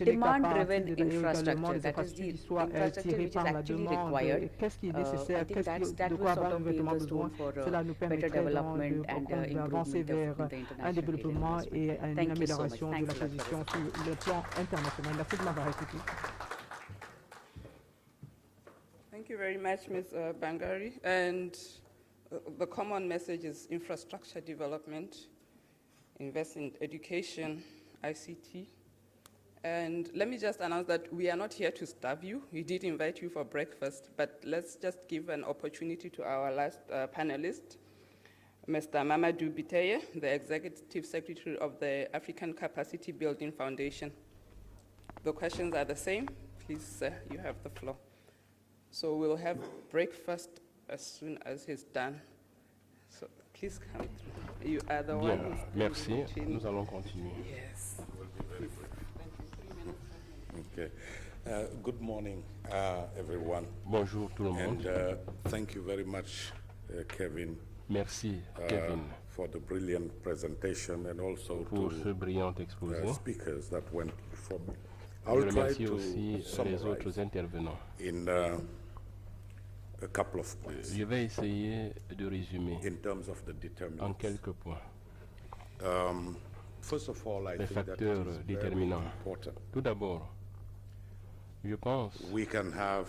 demand-driven infrastructure, that is the infrastructure which is actually required. I think that will sort of pave the stone for better development and improvement of the international relations. Thank you so much. Thanks a lot. Merci de m'avoir écouté. Thank Thank you very much, Ms. Bangari. And the common message is infrastructure development, invest in education, ICT. And let me just announce that we are not here to starve you. We did invite you for breakfast, but let's just give an opportunity to our last panelist, Mr. Mamadou Biteye, the Executive Secretary of the African Capacity Building Foundation. The questions are the same. Please, sir, you have the floor. So we'll have breakfast as soon as he's done. So please come through. You are the one who's merci. leading. Nous allons continuer. Yes. Okay. Good morning, everyone. Bonjour tout le monde. And thank you very much, Kevin, Merci, Kevin, for the brilliant presentation and also pour ce to brillant exposé. speakers that went before me. Je I'll try remercie to aussi les autres summarize intervenants. in a couple of points Je vais essayer de résumer in terms of the en determinants. quelques points First of all, I les think that it facteurs is very déterminants. important. Tout d'abord, je pense We can have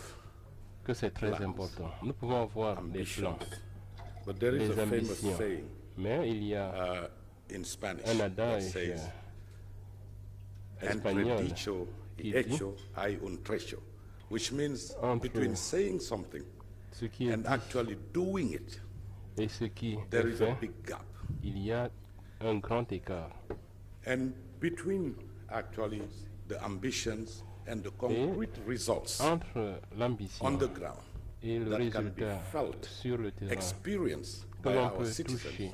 que c'est très plans, important. Nous pouvons avoir des ambitions, plans, but there is des a famous ambitions, saying mais il y a in Spanish un that adage says, espagnol entre dicho y qui dit, hecho hay un trecho, which means Entre between saying something ce qui est and dit actually doing it, et ce qui there est is a fait, big gap. il y a un grand écart. And between actually the ambitions and the concrete results Entre l'ambition on the ground et le that can be résultat felt, sur le terrain experienced que by l'on our peut citizens, toucher,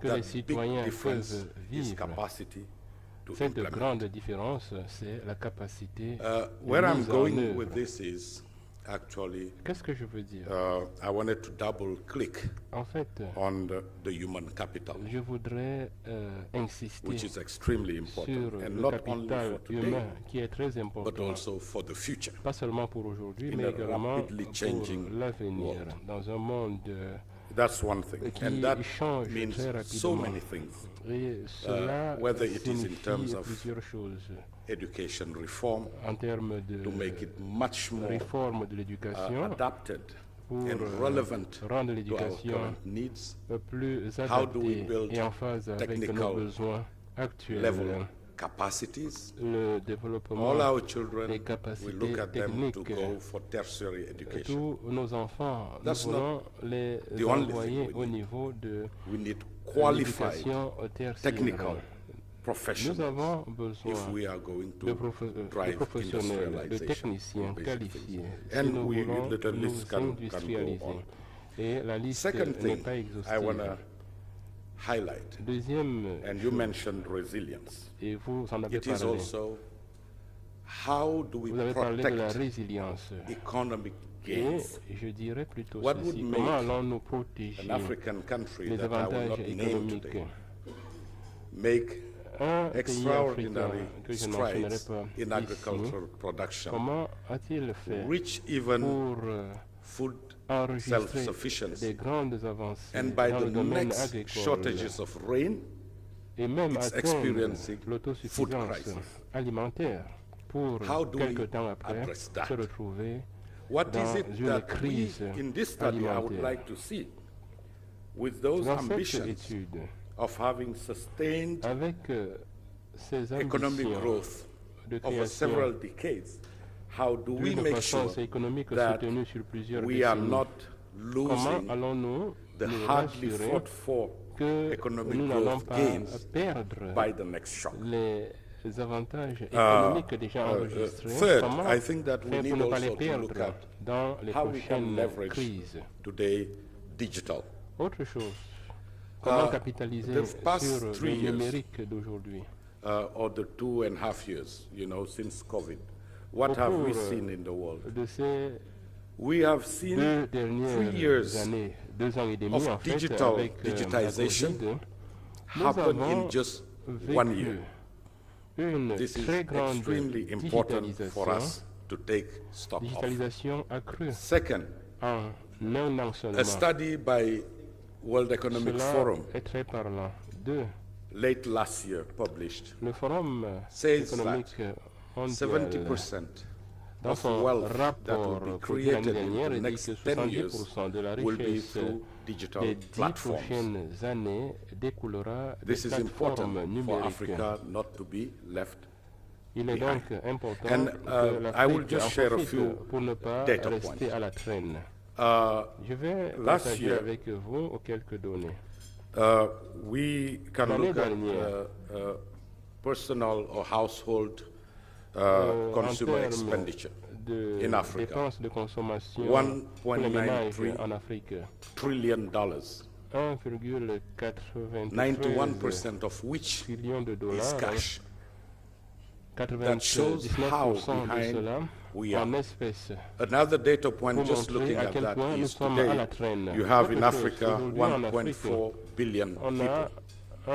que les that big citoyens difference peuvent is vivre. capacity to Cette implement. grande différence, c'est la capacité Where de I'm mise en going œuvre. with this is actually, Qu'est-ce que je veux dire? I wanted to double click En fait, on the human capital, je voudrais insister which is extremely sur important, and le not only capital for today, humain qui est très but important, also for the future. pas seulement pour aujourd'hui, in mais a également rapidly pour changing l'avenir, world. dans un monde That's one thing, qui and that change means très so rapidement. many things. Et cela whether it is in signifie terms of plusieurs choses Education reform en termes de to make it much more réforme de l'éducation adapted pour and relevant rendre to our l'éducation current needs, plus How do we adaptée build et en phase avec nos technical besoins actuels. level capacities. Le développement All our children, des we capacités look at them to techniques. go for tertiary education. Tous nos enfants, nous That's not voulons les the only envoyer thing we au need. niveau de We need qualified l'éducation tertiaire. technical Nous professionals avons besoin if we are going de, to de drive professionnels, de industrialization techniciens of basic qualifiés. things. Si And nous we, voulons the list nous can go industrialiser. on. Et la liste Second n'est thing pas I exhaustive. want to highlight, Deuxième, and you mentioned resilience. et vous en avez It is parlé, also how do we vous avez parlé de la protect résilience. economic Et gains? je dirais plutôt What ceci, would comment make allons-nous protéger An African country les that I will avantages not name économiques? today make Un pays extraordinary africain que je ne mentionnerai strides pas in ici, agricultural production, comment a-t-il fait reach even pour food enregistrer self-sufficiency, des grandes avancées and by dans the le domaine next agricole shortages of rain, et même it's atteindre experiencing food l'autosuffisance crisis. alimentaire pour How do we quelque temps après address that? se retrouver What dans is it une that we, crise in this study, I would alimentaire. like to see, with those Dans cette ambitions étude, of having sustained avec ces economic ambitions growth de over création several decades, how do we d'une make sure croissance économique that soutenue sur plusieurs we are décennies, not comment losing allons-nous the nous hardly rassurer fought for que economic nous n'allons growth pas gains perdre by the next shock? les avantages économiques déjà enregistrés? Third, Comment I think that we faire need pour ne pas les also to look perdre at dans les how we can prochaines leverage crises? today digital. Autre chose, comment Uh, capitaliser the past sur 3 le years, numérique d'aujourd'hui? Or the 2.5 years, since COVID. What Au have we cours seen in the world? de ces We have seen deux 3 dernières years années, 2 ans et demi of en fait, digital avec la digitization COVID, nous happen avons in just vécu 1 year. une This is très grande extremely important for us to take stock of. digitalisation accrue Second, en un an seulement. a study by World Economic Cela Forum est très parlant. Deux, late last year published le forum says économique mondial 70% Dans of son wealth that rapport will be pour l'année created in dernière, the il dit next que 10 years 70% de la will be richesse through digital des 10 platforms. prochaines années découlera des This is important plateformes for numériques. Africa not to be left. Il est behind. donc important And, que I will l'Afrique just en share a profite few pour ne pas data rester points. à la traîne. Je vais Last partager year, avec vous quelques données. We can L'année look at dernière, personal or household en consumer termes expenditure de in Africa. dépenses de consommation 1.93 pour les ménages en Afrique, $trillion, 1,93 91% of which trillions de is dollars, cash. That shows 99% how de behind cela we are. en espèces. Another data point, Pour just montrer looking à at quel that, point nous is sommes à la today traîne. you have in Autre chose, Africa aujourd'hui en Afrique, 1.4 billion on people. a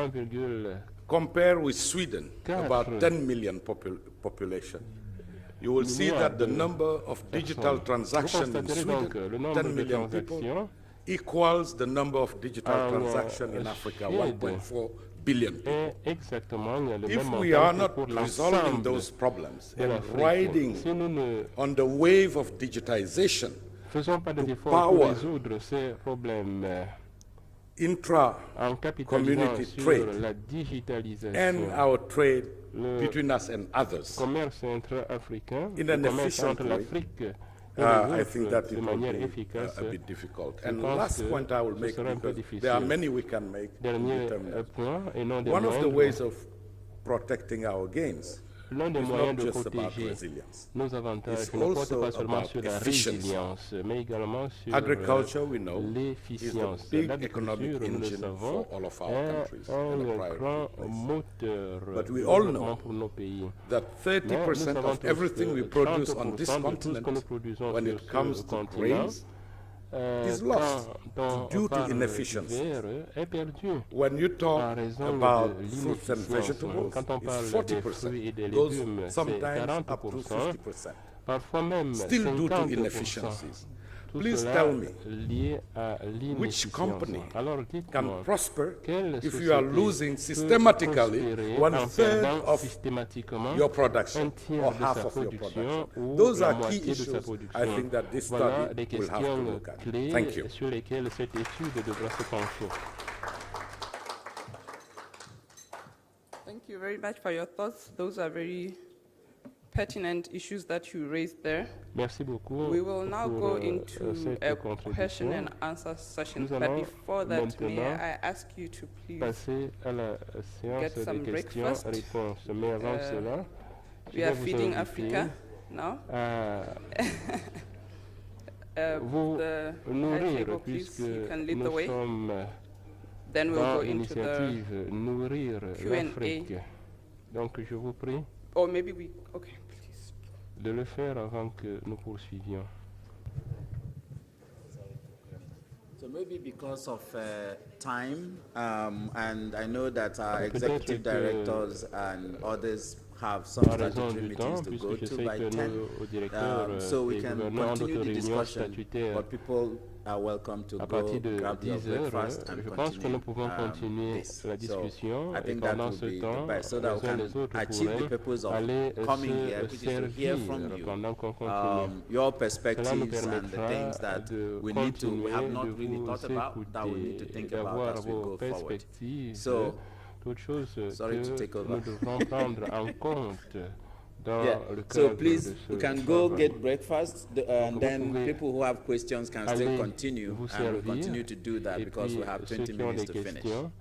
1,4 Compare with Sweden, about 10 million population. You will see that the number of digital transactions in constaterez donc le Sweden, nombre 10 de million people, transactions equals the number of digital en transactions in Africa, Suède 1.4 billion people. est exactement le même If we montant are que not pour resolving l'ensemble those problems de and l'Afrique. riding Si nous ne on the wave of digitization, faisons pas to d'efforts pour power résoudre ces problèmes en intra-community capitalisant sur trade la digitalisation, and our trade le between us and others, commerce intra-africain, in le an commerce efficient entre way, l'Afrique et I les think autres that de it will manière be efficace. a bit difficult. Je And pense last que point I will ce make, sera un peu because there are difficile. many we can make in Dernier determinant. point, et non des One of the moindres, ways of protecting our gains l'un des is moyens not de just about protéger resilience. nos avantages It's ne porte also pas seulement about sur la efficiency. résilience, mais également sur Agriculture, we know, is the l'efficience. big economic L'agriculture, nous le engine savons, for all of our est countries in a un priority grand place. moteur But de we all développement know pour nos pays. that Mais nous 30% savons of tous everything que we produce 30% on this de tout ce que nous continent, produisons when sur it comes ce to continent, grains, is lost quand due on to parle inefficiency. d'hiver, est perdu. When you En talk raison about de fruits and l'inefficience. vegetables, Quand on parle it's des 40%, fruits et des goes légumes, c'est sometimes up to 40%, 50%. parfois même Still due to 50%. inefficiencies. Tout Please cela tell me, lié à which l'inefficience. company Alors can dites-moi, prosper quelle if you are société losing peut systematically prospérer one en third perdant of systématiquement your un production tiers or de half sa of your production production? ou Those la are key moitié de sa issues production? I think that this Voilà study des will have to questions look at. clés Thank you. sur lesquelles cette étude devra se pencher. Thank you very much for your thoughts. Those are very pertinent issues that you raised there. Merci beaucoup We will now pour go into cette a question contribution. and answer session. Nous But allons before that, may maintenant I ask you to please, Passer à la séance Get de some questions-réponses. Mais avant cela, je we vais are vous feeding inviter Africa now. à vous The high nourrir, table, puisque please, you can lead the nous way. sommes Then we'll dans go into the, l'initiative Nourrir Q&A. l'Afrique. Donc je vous prie or maybe we, okay, please. de le faire avant que nous poursuivions. So maybe because of time, and I know that our Peut-être executive que- directors and others have some En raison statutory du temps, meetings to go puisque je to sais by que 10, nos directeurs so we et can gouverneurs ont continue d'autres the réunions discussion, statutaires. but people are welcome to À go partir de grab your 10 heures, breakfast and je pense que continue nous pouvons continuer this. la discussion So I et think that pendant would ce be temps, the best, so les that we uns les can autres achieve the pourraient purpose of aller coming here, se which is to hear from servir you pendant qu'on continue. your Cela nous perspectives and the permettra things that de we need to, we continuer have not de really vous thought about, that we need to écouter, think d'avoir about as we vos go forward. perspectives, So, d'autres choses sorry to take que over. nous devrons prendre en compte dans Yeah. le So cadre please, de ce you can go travail. get breakfast, and vous then pouvez people who have questions can still Allez continue, vous and we'll servir, continue to do that et because puis we have ceux 20 qui ont minutes des to finish. questions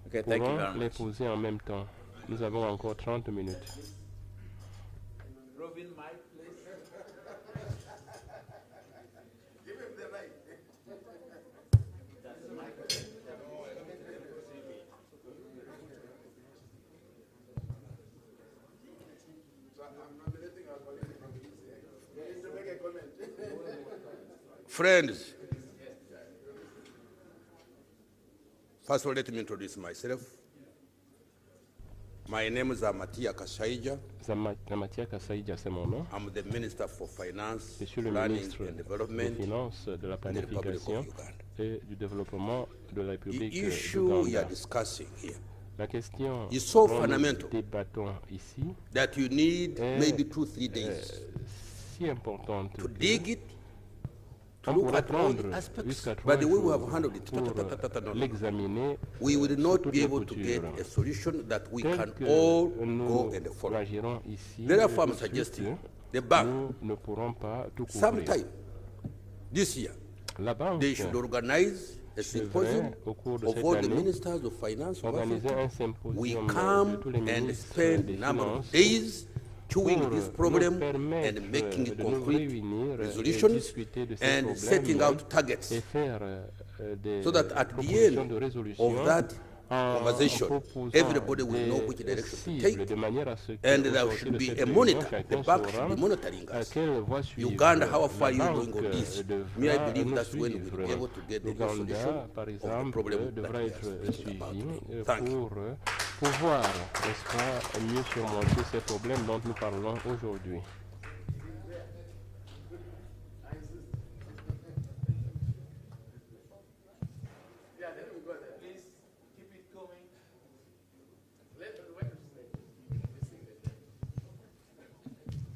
Okay, thank you pourront very les much. poser en même temps. Nous avons encore 30 minutes. Friends, first of all, let me introduce myself. My name is Amatia Kasaija. Zamatia Kasaija, c'est mon nom. I'm the Minister for Finance, Je suis le Planning ministre and des Development Finances, de la in the Republic Planification of Uganda. et du Développement de la The République issue we are d'Ouganda. discussing here, La question is so dont nous fundamental débattons ici that you need est maybe 2-3 days si importante to que dig it, to on look pourrait at all prendre the aspects. jusqu'à By 3 the way we have jours handled it, pour no. l'examiner We will sous not toutes be les able to get coutures. a solution that we Tel can que all go nous and follow. agirons ici, Therefore, I'm tout de suite, suggesting the bank, nous ne pourrons pas tout couvrir. sometime this year, La banque they should organize a c'est symposium vrai, au cours de of cette all the année, ministers of finance of organiser Africa. un We symposium de come tous les and ministres spend des a number of Finances days chewing pour this nous problem permettre and making de nous concrete réunir et resolutions discuter de ces and setting problèmes out targets et faire des so that at the propositions end de of résolution that en conversation, proposant everybody will know des which direction to cibles take, de manière à ce que and au there sortir should de be cette a réunion, monitor. The chacun bank saura should be monitoring à us. quelle voie suivre. Uganda, how far La you going banque on this? devra Me, I believe nous that's when we'll suivre. be able to get the real L'Ouganda, solution par of the exemple, problem that devra we être are speaking about suivi today. Thank you. pour pouvoir, n'est-ce pas, mieux surmonter ces problèmes dont nous parlons aujourd'hui.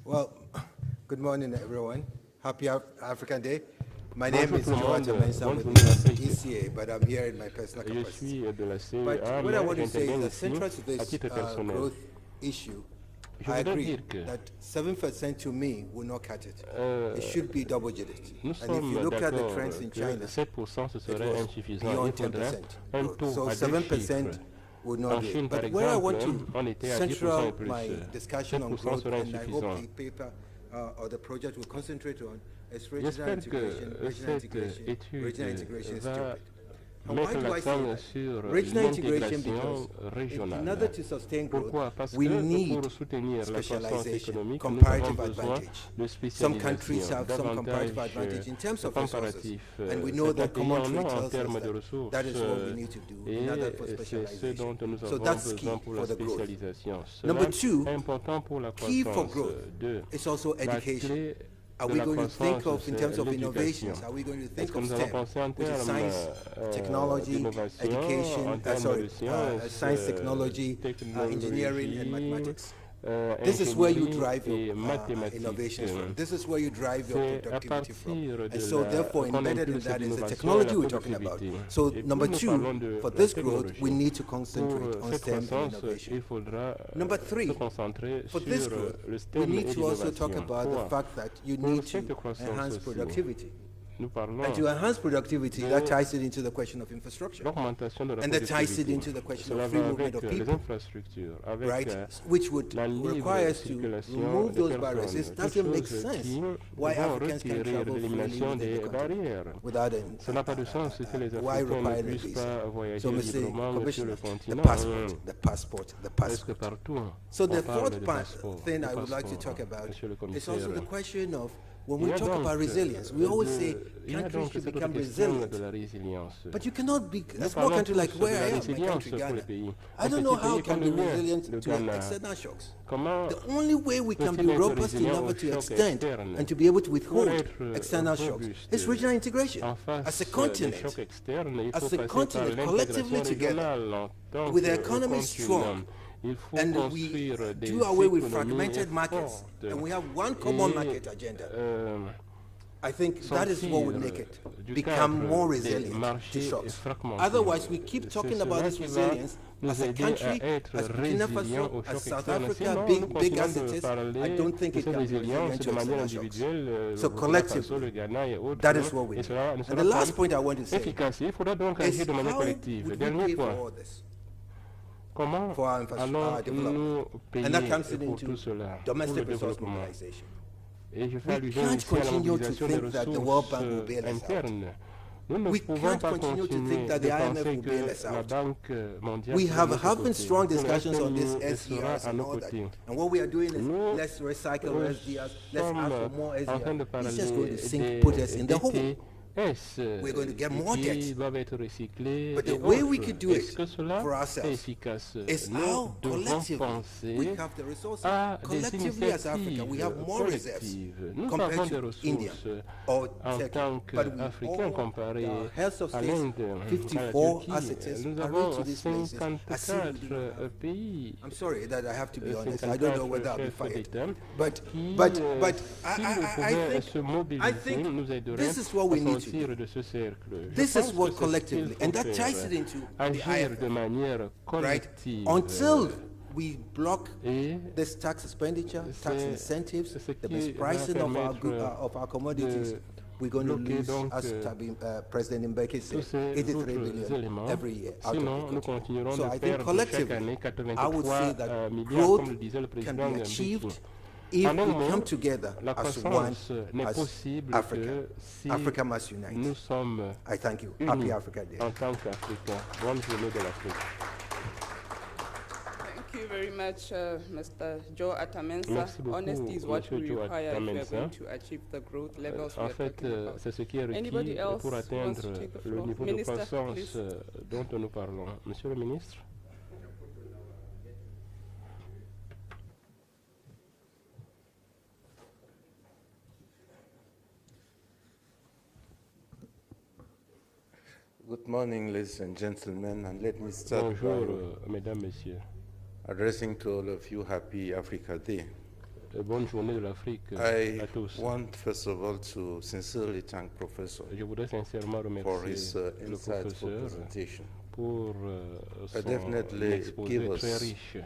Well, good morning, everyone. Happy African Day. My name Bonjour is tout le George monde. Mensah with Bonjour à the tous. ECA, but I'm here in my personal Je capacity. suis de la CEA, But what mais I want to say j'interviens is that ici central to à this titre personnel. growth issue, Je I voudrais agree dire que that 7% to me will not cut it. It should be double-digit. nous And if sommes you look at the d'accord trends in que China, 7% ce it serait was insuffisant. beyond Il faudrait 10% un growth. taux So à 7% deux chiffres. would En not do Chine, it. par But where I want exemple, on to était à 10% et central plus. my discussion on 7% growth, serait and I insuffisant. hope the paper or the project will concentrate on, is regional J'espère que integration, cette étude regional integration is va stupid. And mettre why do I say l'accent that? sur Regional integration l'intégration because régionale. in order to sustain growth, Pourquoi? Parce we que need pour soutenir la croissance specialization, économique, nous avons comparative besoin advantage. de Some countries spécialisation, have some comparative davantage advantage in terms of resources, comparatif. and we know that Certains pays common en trade ont en tells us termes de that ressources, that is what we need to do in order for et c'est ce specialization. dont nous So avons that's key besoin pour la for the growth. spécialisation. Number Cela two, est important pour la key for croissance. growth Deux, is also la education. clé Are de we la going to think croissance, of, in c'est terms of l'éducation. innovations, are we going to Est-ce think que of nous allons STEM, penser en which is termes science, technology, d'innovation, education, en termes sorry, de sciences, science, technology, engineering, and technologie, mathematics? This is where you ingénierie drive et your mathématiques. innovations from. This is where you drive your C'est à productivity from. partir de And so la therefore qu'on embedded in impulse that is the l'innovation et technology la we're talking about. productivité. So Et puis number nous two, parlons de for la this growth, technologie. we need to Pour concentrate on cette STEM and croissance, innovation. il faudra Number three, se concentrer For sur this growth, le we STEM need et to also talk l'innovation. about the Trois, fact that you pour need cette to croissance enhance aussi, productivity. nous parlons And to enhance productivity, de that ties it into the question of infrastructure. l'augmentation de la And that ties it productivité. into the question Cela of free va movement avec of les people, infrastructures, avec right? Which would la libre require us to circulation remove des those barriers. personnes. It doesn't make Toutes choses sense qui why vont Africans can requérir travel freely l'élimination within des the country barrières. without Ça n'a pas de sens que les why Africains require ne a puissent visa? pas voyager So, Mr. librement sur Commissioner, le the continent. passport, the Presque passport. partout. So on the parle fourth de part, passeport, thing de I would like to passeport, talk about Monsieur le is also the Commissaire. question of when Il we y a talk donc, about resilience, we always say il y a countries donc should cette become question resilient. de la résilience. But you cannot be Nous a small parlons country like tous de where la I am, my résilience country, pour Ghana. les pays. I Un don't know petit how pays can comme be le mien, resilient le to Ghana. external shocks. Comment The only way we can peut-il be être robust résilient enough aux to chocs extend externes? and to be able to Pour withhold être external shocks robuste is regional integration. en face As a des continent, chocs externes, il as faut a passer par continent, collectively l'intégration together, régionale en tant with the que economy continent. strong, Il faut and we construire des do away with économies fragmented markets, fortes and we have one common et, market agenda. euh, I think that is what would make it du become cadre more des resilient to marchés shocks. fragmentés. Otherwise, we keep C'est talking about cela this qui va resilience nous as a aider country, à être as Burkina résilients Faso, aux as chocs South externes. Africa, Sinon, nous big as continuons it de is, I parler don't think de it cette can be résilience resilient de to manière external shocks. individuelle, So le Burkina Faso, collectively, le Ghana et autres. that is what we Et need. cela ne And sera the pas last point I want to say efficace. Il faudra donc is agir de manière how collective. would we Dernier pay for point. all this? Comment For our allons-nous development. payer And that comes pour into tout cela, pour le domestic resource développement? mobilization. Et je fais We allusion can't ici à la continue to mobilisation des think that the World Bank will ressources bail us out. internes. Nous ne We pouvons can't pas continue to continuer think that de the IMF penser will bail us que la out. Banque mondiale We sera have de notre having côté. strong Le discussions on this FMI sera SDRs à and nos all that. côtés. And what we are doing is Nous let's recycle SDRs, let's sommes ask for more en train de SDRs. It's just going to parler put us in the hole. d'été we're going to get more qui debt. doivent être recyclés But et the way we autres. could do Est-ce it que cela for est ourselves efficace? is Nous how devons collectively we penser have the resources. à des Collectively as Africa, we have initiatives more reserves collectives. Nous compared avons des to India ressources or en Turkey. tant But we qu'Africains all, comparés the heads of à states, l'Inde, à la 54 as it Turquie. is, Nous are avons to these places. I see we 54 do not have. pays. I'm sorry that I have to be honest. I 54 don't know whether I'll be chefs fired. d'État But qui, I si nous pouvions se mobiliser, think nous aideraient this is what we à need to sortir do. de ce cercle. Je This pense is que what c'est ce collectively, qu'il and faut that faire. ties it into the Agir de IFF, manière right? collective. Until we block Et this tax expenditure, tax c'est incentives, ce the qui mispricing va of our commodities, de we're going to bloquer lose, donc, as President Mbeki tous said, ces 83 autres billion éléments. every year out Sinon, of the nous country. continuerons So de I think perdre chaque collectively, année I would 83 say that milliards, growth comme le disait le can président be Mbeki. achieved if En un we mot, come together la as one, croissance n'est as possible Africa. que si Africa must unite. nous sommes I thank you. unis Happy Africa Day. en tant qu'Africains. Bonne journée de l'Afrique. Thank you very much, Mr. Joe Atamensa. Merci beaucoup, Honesty is what Monsieur we Joe require if we are Atamensa. going to achieve the growth levels we En are fait, talking about. c'est ce qui est Anybody requis else pour wants atteindre to take the le floor? niveau Minister, de croissance please. dont nous parlons. Monsieur le ministre. Good morning, ladies and gentlemen, and let me start Bonjour, by mesdames, messieurs. addressing to all of you Happy Africa Day. Bonne journée de l'Afrique I à tous. want, first of all, to sincerely thank Professor Je voudrais sincèrement for his remercier le insightful professeur presentation. pour son definitely exposé give très us riche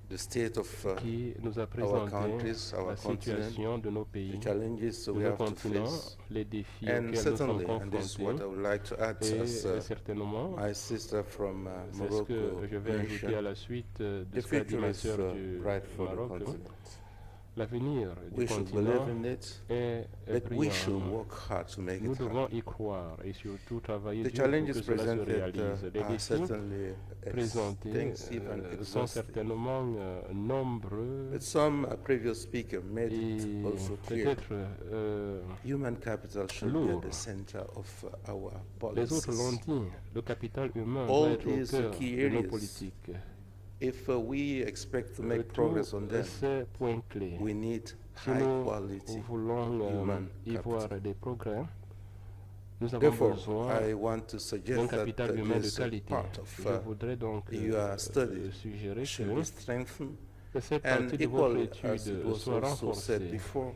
The state of qui nous a our présenté countries, our la situation de nos the pays, challenges de we nos have to continents, face. les défis And auxquels nous sommes certainly, and this is what I confrontés. would like to add Et as certainement, my sister from c'est ce Morocco que je vais ajouter à mentioned, la suite de the ce qu'a dit future ma is sœur du bright for the Maroc. continent. L'avenir du We should continent believe in it, est but we should brillant. work hard to make Nous it devons happen. y croire et surtout travailler The dur pour que challenges cela se presented réalise. Les are défis certainly présentés extensive and sont exhaustive. certainement nombreux But some previous speaker made it et also clear. peut-être Human capital should be lourd. at the center of our les autres l'ont policies. dit, le capital humain All doit être au these cœur key de nos areas, politiques. If we expect to make progress on Tous them, ces points clés, we need si high nous quality voulons human y voir capital. des progrès, nous avons Therefore, besoin I want to d'un suggest that capital humain de this qualité. part of Je voudrais donc your study suggérer should be strengthened. que cette And partie de votre equally, as it étude was soit also said renforcée. before,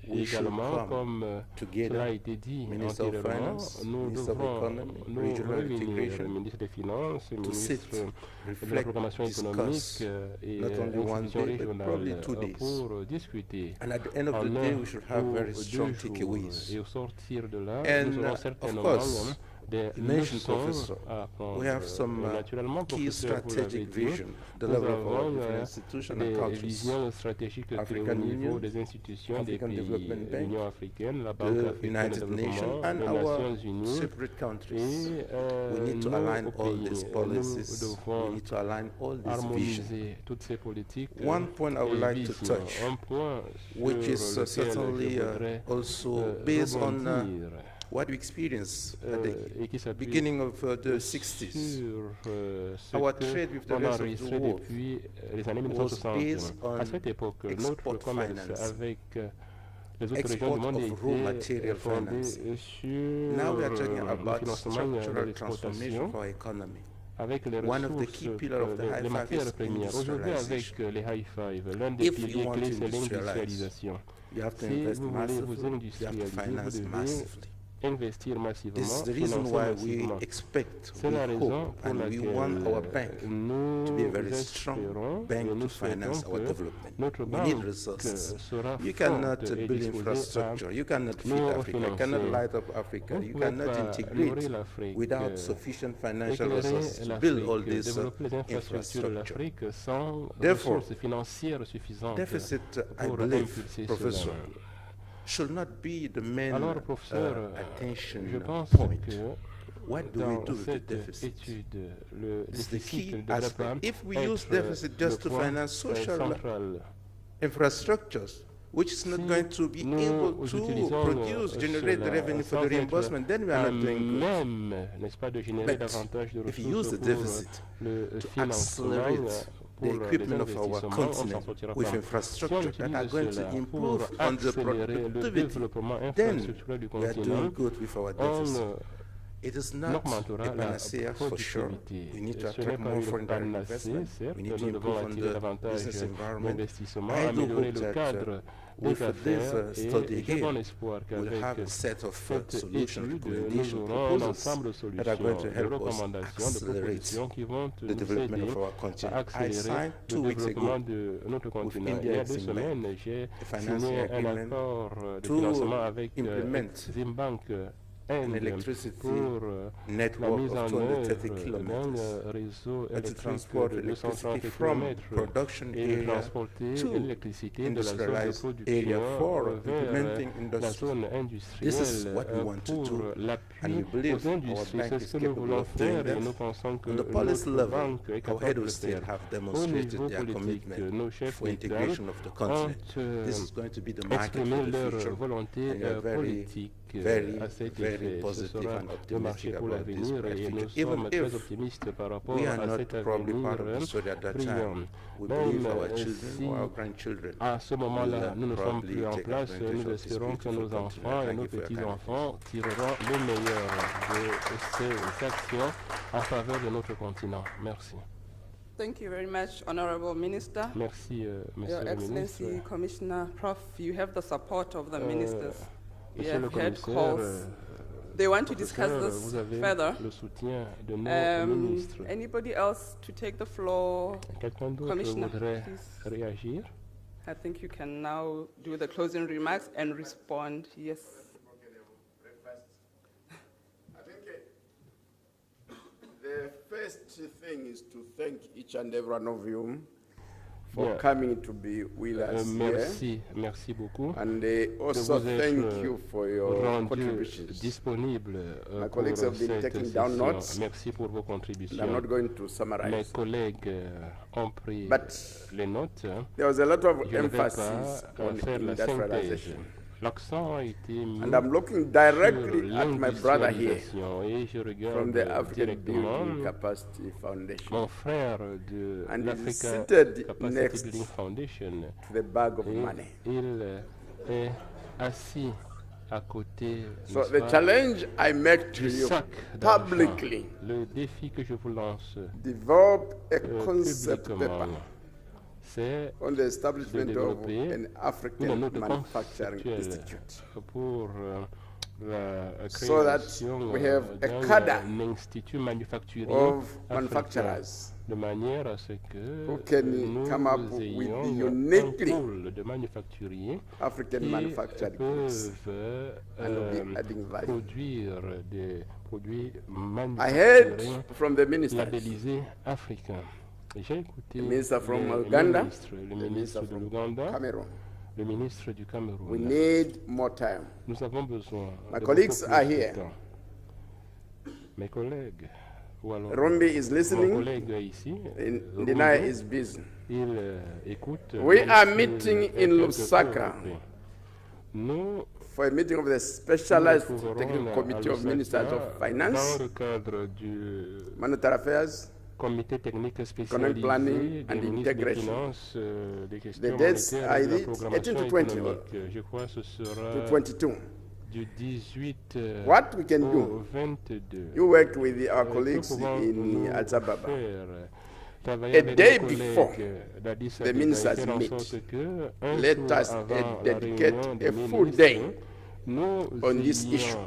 we should Également, come comme cela a together, été dit Minister of antérieurement, Finance, nous Minister of devons Economy, nous Regional réunir, Integration, le ministre des Finances, le to ministre sit, de la reflect, programmation discuss, économique et not only one institutions day, but probably régionales 2 days. pour discuter And at the end of en the day, un we should have ou very 2 strong jours. takeaways. Et au sortir de là, And, nous aurons of certainement course, des you mentioned, leçons Professor, à apprendre. we have some Naturellement, key professeur, vous l'avez strategic dit, vision nous delivered for our avons different institutions and des countries. visions stratégiques clés au African niveau Union, des institutions African des pays, Development Bank, l'Union africaine, la Banque the africaine de United Nations, développement, and les our Nations unies. separate countries. Et We need to nos align all pays, these nous policies. We devons need to align all these visions. harmoniser toutes ces politiques One point I would et like to visions. touch, Un point which sur is lequel certainly je voudrais also based on rebondir, what we experienced at et qui the s'appuie beginning of the 60s. sur ce Our que trade with the on a rest of the enregistré world depuis les années was 1960. based on À cette époque, notre export commerce finance, avec les autres régions export du monde of raw était material fondé finance. sur Now we are talking le about financement de structural transformation l'exportation of our economy. avec les One of the ressources, key pillars of the high les five matières is premières. Aujourd'hui, avec industrialization. les high five, l'un des If you piliers want clés, to c'est industrialize, l'industrialisation. You have to Si invest vous voulez vous massively, you have to industrialiser, vous finance devez massively. investir massivement, This is the reason financer why we massivement. expect, C'est we la raison hope, pour and we laquelle want our bank nous to be a very strong espérons bank et to nous finance souhaitons our que development. notre We need banque resources. sera You forte cannot et build disposée infrastructure. You cannot feed nous Africa. You cannot refinancer. light up Africa. On ne You pouvait cannot pas integrate nourrir l'Afrique, without sufficient financial éclairer resources to build all l'Afrique, these développer les infrastructures de infrastructure. l'Afrique sans Therefore, ressources financières suffisantes Deficit, I pour believe, impulser Professor, cela. should not be the main Alors, professeur, attention je pense point. que What do we dans do with the cette deficit? étude, le It's the déficit key ne devrait pas aspect. If we use être deficit just le to point finance social central. infrastructures, which is not Si going to be nous able to utilisons produce, generate the cela revenue for sans the être reimbursement, then we are à not doing good. même, n'est-ce pas, de générer But davantage de if you use ressources the pour deficit le to financement, accelerate pour the les equipment of our investissements, on ne continent s'en sortira with pas. Si on infrastructure that are utilise going to cela improve pour on the accélérer le productivity, développement then infrastructurel du we are doing continent, good with our on deficit. It is not augmentera a la panacea for sure. productivité. We need to Ce n'est attract pas more une foreign direct panacée, investment. certes, We need to nous devons improve on attirer the davantage business environment. d'investissements, I do améliorer hope le that cadre des with this affaires study et j'ai here, bon espoir we'll qu'avec have a set of cette solutions, étude, nous recommendations, aurons un proposals ensemble de that are going solutions, to de help us recommandations, de accelerate propositions qui vont the nous development aider of our à continent. I accélérer signed le 2 weeks développement ago de notre continent. Il y India a 2 and Zimbabwe, semaines, j'ai a financing signé un agreement accord de to financement avec implement Zimbank an Inde electricity pour la network mise en of 230 œuvre kilometers d'un réseau to électrique transport de 230 electricity from km production et de area transporter to l'électricité de la zone de industrialized area production for vers implementing la industry. zone This is industrielle what we want to pour do, and we l'appui believe aux our industries. bank C'est is ce que nous capable voulons of doing faire et that. nous pensons que On the policy notre level, banque est our capable head de of le state faire. have Au demonstrated niveau their politique, commitment nos chefs for d'État integration of the ont continent. This is going to be the market exprimé for the leur future. volonté And we are very, politique very, à cet very effet. Ce positive sera and le marché optimistic pour about this l'avenir bright et future. nous Even sommes très if optimistes par rapport we are à not cet probably avenir part of the story at that brillant. time, we Même believe our children si or our grandchildren à ce moment-là will nous ne sommes probably plus en take place, advantage nous of this espérons que beautiful nos continent. enfants et Thank nos you for your kind petits-enfants tireront le meilleur de ces actions en faveur de notre continent. Merci. Thank you very much, Honorable Minister. Merci, Monsieur Your le Excellency, ministre. Commissioner, Prof, you have the support of the ministers. We Monsieur le have had commissaire, calls. They want to discuss professeur, vous this avez further. le soutien de nos ministres. Anybody else to take the floor? Quelqu'un d'autre Commissioner, voudrait please. réagir? I think you can now do the closing remarks and respond. Yes. I think the first thing is to thank each and every one of you for Bien. coming to be with us here. Merci beaucoup. And De also vous thank être you for your rendu contributions. disponible My pour colleagues have been cette taking down session. notes. Merci pour vos And contributions. I'm not going to Mes summarize. collègues ont pris But les notes. there was a lot of Je ne vais emphasis pas on faire la synthèse. industrialization. L'accent a été mis And I'm looking sur directly at my brother here l'industrialisation et je from regarde the African directement Building Capacity Foundation mon frère de And he's l'Africa seated Capacity next Building Foundation to the bag of et money. il est assis à côté So n'est-ce the pas, challenge I make to du you sac d'argent. publicly, Le défi que je vous lance develop a concept publiquement, paper c'est on the establishment of développer an une African note Manufacturing conceptuelle Institute pour la So that création we have a d'un cadre institut manufacturier of africain, manufacturers de manière à ce que who can nous come up with ayons the un uniquely pool de manufacturiers African qui manufactured goods peuvent and be adding value. produire des produits I heard manufacturés from the ministers, labellisés africains. J'ai écouté the minister from le Uganda, ministre, le the ministre minister de from l'Ouganda, Cameroon. le ministre du We Cameroun. need more time. Nous avons besoin My de colleagues beaucoup are plus de here. temps. Mes collègues, ou alors Rombi is mon listening. collègue ici, Ndinaya Rumbi, is busy. il écoute. We même are s'il meeting est in quelque peu Lusaka occupé. Nous For a meeting of the nous specialized retrouverons technical à committee of Lusaka ministers of dans finance, le cadre du monetary affairs. comité technique Economic spécialisé planning des and ministres des integration. Finances, des The questions dates monétaires are et de la it programmation 18 to 20 économique. Je crois que ce sera to 22. du 18 What we can au do, 22. you worked with our Que colleagues pouvons-nous in Addis Ababa. faire? Travailler A avec day nos before collègues d'Addis the Abeba et ministers faire en meet, sorte que un let jour us avant la dedicate réunion a des full ministres, day nous on this ayons issue.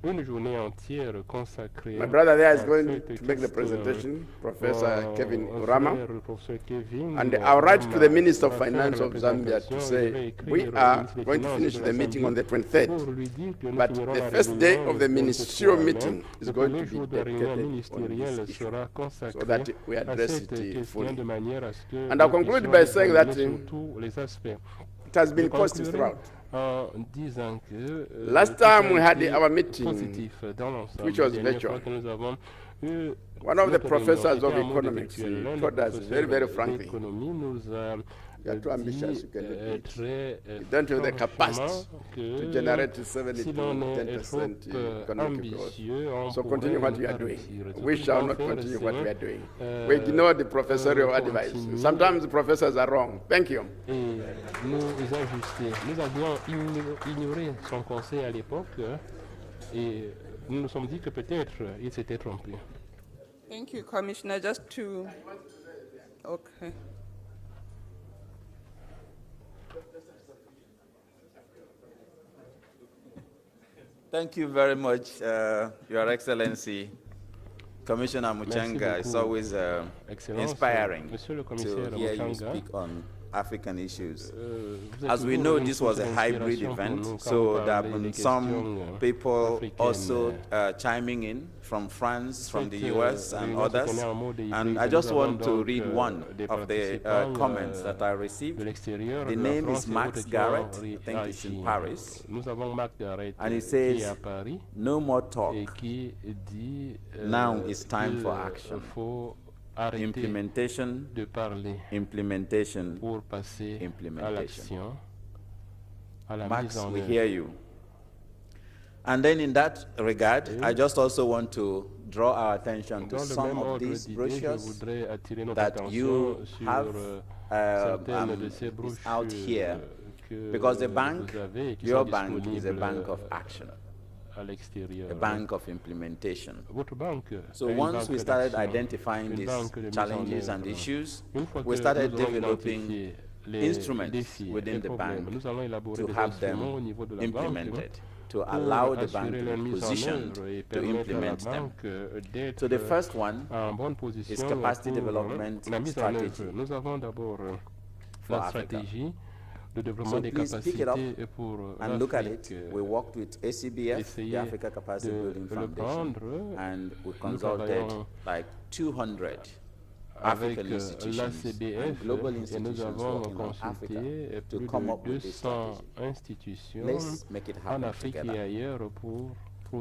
une journée entière consacrée My brother there is à going cette to make the question. presentation, Professor Kevin Mon Urama. frère, le professeur Kevin And I'll write to the Urama Minister of va faire Finance la of Zambia to présentation. Je say vais écrire we au are ministre des going to Finances finish de the la meeting on the Zambie 23rd. pour lui dire que nous But finirons the la first day réunion of the le ministerial 23 meeting mai. is Le going premier to be jour de la réunion dedicated on ministérielle this issue, sera so consacré that we à address cette it question fully. de manière à ce que And nous I'll conclude puissions by saying that examiner sur tous les aspects. it has Je been positive conclurai throughout. en disant que Last tout a time we had été our meeting, positif dans l'ensemble. which was La dernière virtual. fois que nous avons One of the notre professors of réunion était un mode economics, he virtuel. L'un des told us very, very professeurs frankly, d'économie nous a you're too ambitious, you dit can do it. très You don't have the capacity franchement to que generate 7 si to l'on est 10% trop economic growth. ambitieux, on So pourrait continue what ne you are pas doing. réussir. Ce We que shall nous not allons continue faire, what we c'est, are doing. We ignore the professorial advice. continuer. Sometimes the professors are wrong. Thank you. Et nous ajuster. Nous avions ignoré son conseil à l'époque et nous nous sommes dit que peut-être il s'était trompé. Thank you, Commissioner. Just to, okay. Thank you very much, Your Excellency. Commissioner Muchanga, it's always inspiring to hear you speak on African issues. As we know, this was a hybrid event, so there have been some people also chiming in from France, from the US, and others. And I just want to read one of the comments that I received. The name is Max Garrett, I think it's in Paris. And it says, no more talk. Now it's time for action. Implementation, de parler implementation, pour passer à l'action, à la Max, mise en we œuvre. hear you. And then in that regard, I just also want to draw our attention to Dans le some même of ordre these d'idée, je brochures voudrais attirer notre that attention you sur have certaines de ces is out brochures here, que because the bank, vous avez et qui your sont bank is a disponibles bank of action, à l'extérieur. a bank of implementation. Votre banque So est une once we banque started d'action, identifying une these banque de mise en challenges and œuvre. issues, Une fois we que started nous aurons developing identifié les instruments défis, within les the problèmes, bank nous allons élaborer to des have instruments au them niveau de la implemented, banque to pour allow the bank assurer to leur be mise en positioned œuvre et to permettre à la implement them. banque d'être So the first one en bonne position is capacity pour development la mise en œuvre. strategy Nous avons d'abord for la Africa. stratégie de développement So des please pick it up capacités pour and look at l'Afrique. it. We worked with ACBF, the Essayez Africa Capacity Building de le Foundation, prendre. and we Nous consulted travaillons like 200 avec African institutions and l'ACBF global et nous institutions avons working on Africa consulté to plus come de up with this 200 strategy. institutions Let's make it en happen Afrique together. et ailleurs pour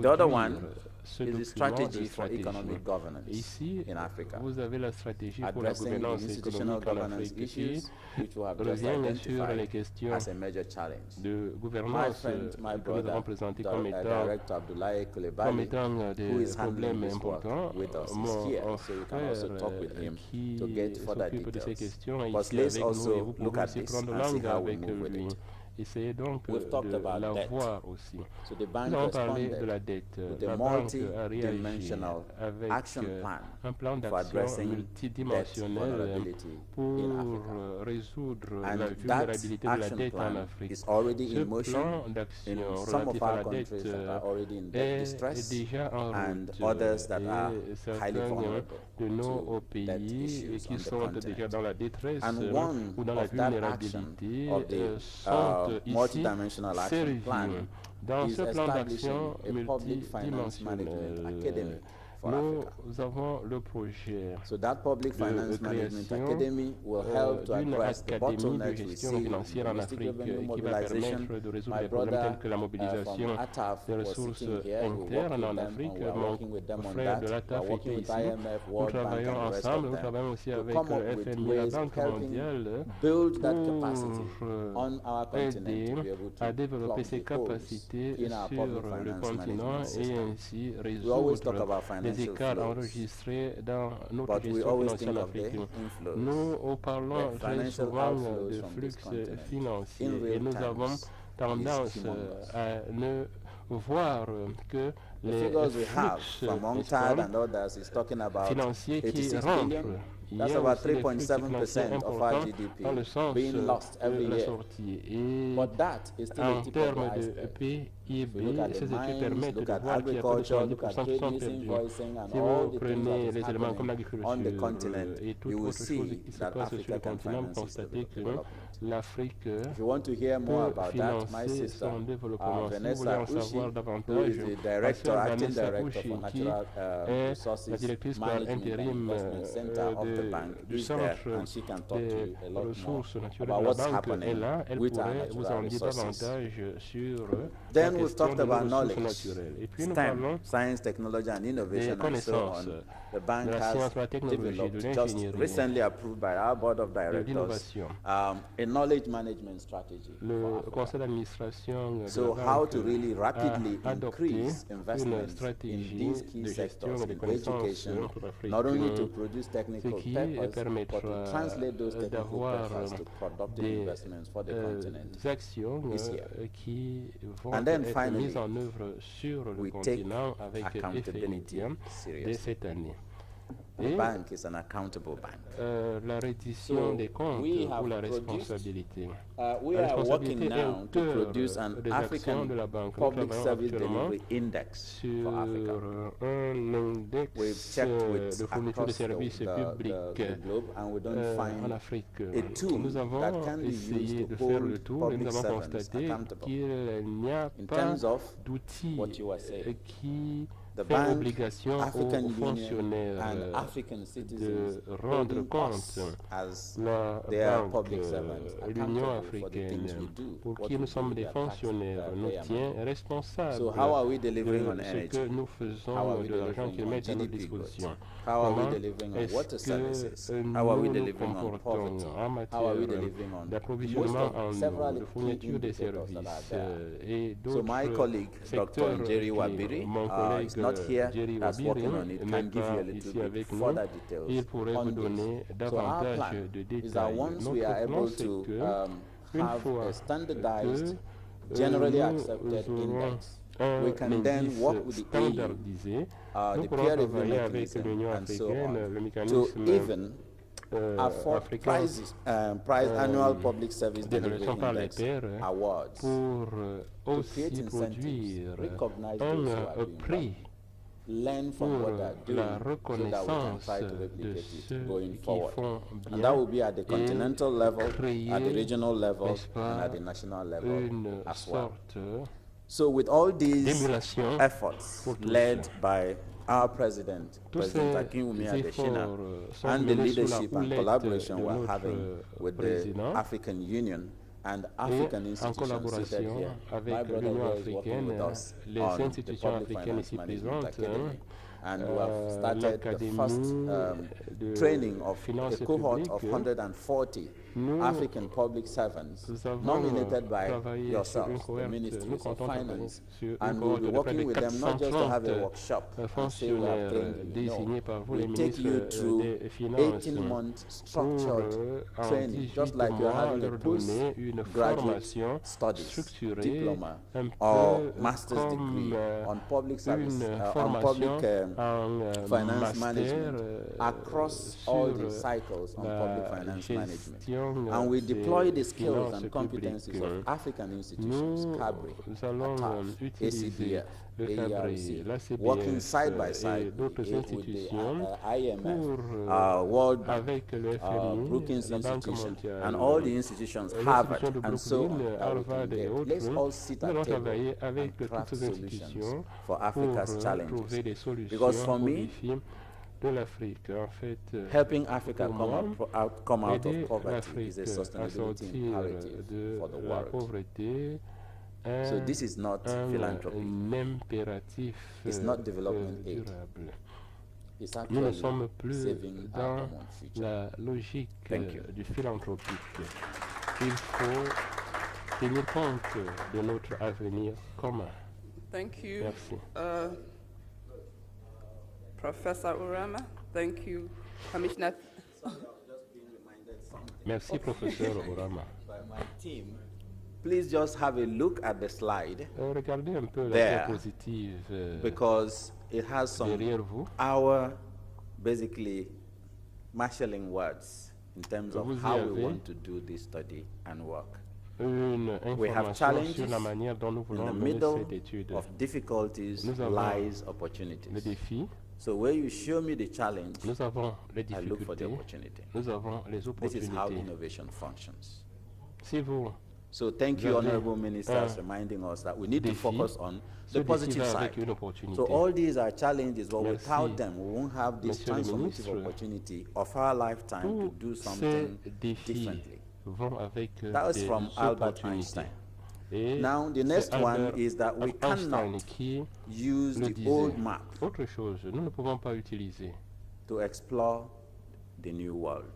The other produire one ce is the document strategy de for stratégie. economic governance Ici, in Africa, vous avez la stratégie pour la addressing the gouvernance institutional économique en governance Afrique qui issues which we have just revient sur les identified questions as a major challenge. de My gouvernance friend, my que nous brother, avons présentées comme étant Director Abdoulaye comme Coulibaly, étant who des is handling problèmes this work importants. with us, is Mon here, so you can frère also talk with him qui to get further s'occupe de ces details. questions est But ici let's avec nous et also vous look pouvez at aussi this prendre and see langue how we avec move with lui. it. Essayez donc We've talked de about la debt. voir aussi. So the bank Nous avons parlé de responded la dette. with a La banque a réagi multi-dimensional avec action plan un plan for d'action addressing debt multidimensionnel vulnerability pour in Africa. résoudre And la that vulnérabilité de la action dette en plan Afrique. is already Ce in motion plan in d'action some of relatif à our la dette countries that are already in debt est distress déjà en and route others that are et highly certains vulnerable de nos to debt pays issues qui on the sont déjà continent. dans la détresse And one ou dans la of that action vulnérabilité of the sont ici multidimensional action servis. plan Dans is ce plan establishing d'action a public finance management academy multidimensionnel, for Africa. nous avons le projet So that public de finance management création academy will help to d'une address the académie de bottlenecks we gestion see in financière en domestic Afrique revenue qui va mobilization. permettre de résoudre My des problèmes brother tels que la mobilisation from ATAF des was ressources sitting here. We work internes with en them Afrique. and we are Mon working with them on frère that. de We are l'ATAF working était with ici. IMF, Nous World Bank travaillons and the rest ensemble, of nous them travaillons aussi to avec come up le with FMI et la ways Banque helping mondiale build that capacity pour on our continent aider to be able to à développer plug ces the holes capacités in our sur public le finance continent management et system. ainsi We always talk résoudre about les financial écarts flows, enregistrés dans notre but we gestion always financière think en of the Afrique. inflows, Nous parlons the très financial souvent outflows de from this flux continent. financiers In real et nous avons times, tendance is humongous. à ne voir que The les figures we have flux from UNCTAD and others is talking about financiers qui 86 rentrent. billion. Il That's y a about aussi des flux financiers 3.7% of our importants GDP dans le sens being lost de every la year. sortie. Et But that is still a en tip of the termes de iceberg. PIB, If you look at the ces études mines, permettent look de at voir qu'il y a plus de agriculture, look 70% at qui sont trade perdus. invoicing and Si all vous the things prenez that les is éléments comme happening on the l'agriculture continent, et toute you will autre chose see qui se that passe sur le Africa can continent, vous finance its constatez que development. l'Afrique If you want to hear more peut about that, my financer sister, son développement. Si vous voulez Vanessa en Ushi, savoir who davantage, is the ma director, sœur acting Vanessa director Ushi, for qui Natural est Resources la directrice par Management and intérim Investment Center of de the bank du is there, centre and she can talk to des you a lot more ressources naturelles about de la what's banque happening est là, elle with our pourrait vous natural en dire resources. davantage sur la Then we've question talked de nos about ressources knowledge, naturelles. Et puis nous STEM, parlons science, technology, and des innovation, and so connaissances, on. The bank de la has science, de la technologie, de developed, just l'ingénierie, recently approved by our board of de directors, l'innovation. a knowledge management strategy for Le Africa. conseil d'administration de So la how banque to really rapidly a adopté increase une investment in stratégie these key de gestion sectors, et de in connaissances education, pour l'Afrique, not only to produce ce technical qui papers, but to permettra translate those technical d'avoir papers to productive des investments for the continent. actions this year. qui vont And then être finally, mises en œuvre sur le we take continent avec effet accountability immédiat seriously. dès cette année. The Et bank is an accountable bank. la reddition So des comptes we have ou la produced, responsabilité. We La are working responsabilité est now au to cœur produce an des actions de la African banque. Nous Public travaillons Service actuellement Delivery Index sur for Africa. un index We've checked with de fourniture de across services publics the globe, and we don't en find Afrique. a tool Nous avons that can be essayé used de to faire le hold tour et nous public avons servants constaté accountable. qu'il n'y a In pas terms of d'outils what you were saying, qui the fait bank, obligation African aux Union, fonctionnaires and African citizens de rendre holding compte us as la their banque, public servants l'Union accountable for the africaine, things we do, pour what qui we nous do sommes with des their tax, fonctionnaires, nous payer tient money. responsables So how are we de delivering on ce energy? que nous How are faisons we de l'argent delivering qu'ils on mettent à notre GDP growth? disposition. How are we Comment delivering on est-ce water services? que How are we nous nous delivering on comportons poverty? en How are we matière delivering on d'approvisionnement en several eau, de key fourniture des indicators that services are there? et So my d'autres colleague, secteurs Dr. Njeri clés. Wabiri, Mon is collègue not here, Jerry that's Wabiri working on it, n'est can give you pas a little ici bit avec nous. further details Il pourrait on vous this. donner So our davantage plan de is that détails. once Notre we are plan, able c'est to que une have fois a standardized, que generally nous accepted aurons index, un we can then indice work with the standardisé, AU, nous the pourrons peer review travailler avec mechanism, l'Union and so africaine, on, le to mécanisme even afford africain annual public service des delivery relations par les index pairs awards pour to aussi create incentives, produire recognize those who are un doing prix well, learn from pour what they're doing, la so that we can reconnaissance try to de replicate ceux it going qui forward. font And bien that will be at the et continental level, créer, at the regional level, n'est-ce pas, and at the national level une as well. sorte So with all these d'émulation efforts pour tous. led by our president, Tous President ces Akinwumi efforts Adesina, sont and the menés sous la leadership and houlette collaboration de we're notre having with the président African Union and et African en institutions seated collaboration here. My avec brother l'Union here is working africaine, with us les on the institutions Public africaines Finance ici Management présentes, Academy. And we have started the l'Académie first de training of finances a cohort of publiques. 140 Nous African public servants avons nominated by travaillé sur une yourselves, the cohorte, nous ministries of comptons travailler finance, sur une and we'll cohorte be de près working de with them not just to have a 430 workshop and say we have fonctionnaires trained you. désignés par vous, les We take you ministres through des Finances, 18-month pour structured en training, 18 just like you're mois having a leur donner une postgraduate formation studies, structurée, diploma, un or peu master's comme degree on public service, une on public formation en finance master management across all sur the cycles on public finance management. gestion And we des deploy the skills finances and competencies publiques. of African institutions, Nous CABRI, allons ATAF, utiliser ACBF, le CABRI, la AERC, working CBS side by et side d'autres with the institutions IMF, pour, World Bank, avec le FMI, Brookings la Banque Institution, mondiale, and all the institutions, l'institution Harvard, de and so on, Brooklyn, that we Harvard can et get. autres. Let's all sit Nous at allons table travailler avec and toutes craft ces solutions institutions for pour Africa's challenges. trouver des solutions Because for aux me, défis de l'Afrique. En fait, helping Africa pour come moi, out of aider poverty l'Afrique is a à sustainability sortir imperative de for the la world. pauvreté. So this is not philanthropy. Un impératif It's not development aid. durable. It's Nous ne actually sommes plus saving our dans common future. la logique Thank you. du philanthropique. Il faut tenir compte de notre avenir commun. Thank you. Merci. Professor Urama, thank you. Commissioner. Merci, Professeur Orama. By my team, please just have a look at the slide Regardez un peu la there, diapositive because it has some derrière vous. our basically marshalling words in terms of Vous y how we avez want to do this study and work. Une We have information challenges. sur la manière dont nous In voulons the mener middle cette étude. of difficulties Nous avons lies Les opportunities. défis, So where you show me the challenge, nous avons les I look for the difficultés, opportunity. nous avons les This is how opportunités. innovation functions. Si vous So thank you, Honorable Ministers, reminding us that we need to focus on the positive side. So all these are challenges, but without them, we won't have this transformative opportunity of our lifetime to do something differently. That was from Albert Einstein. Now, the next one is that we cannot use the old map to explore the new world.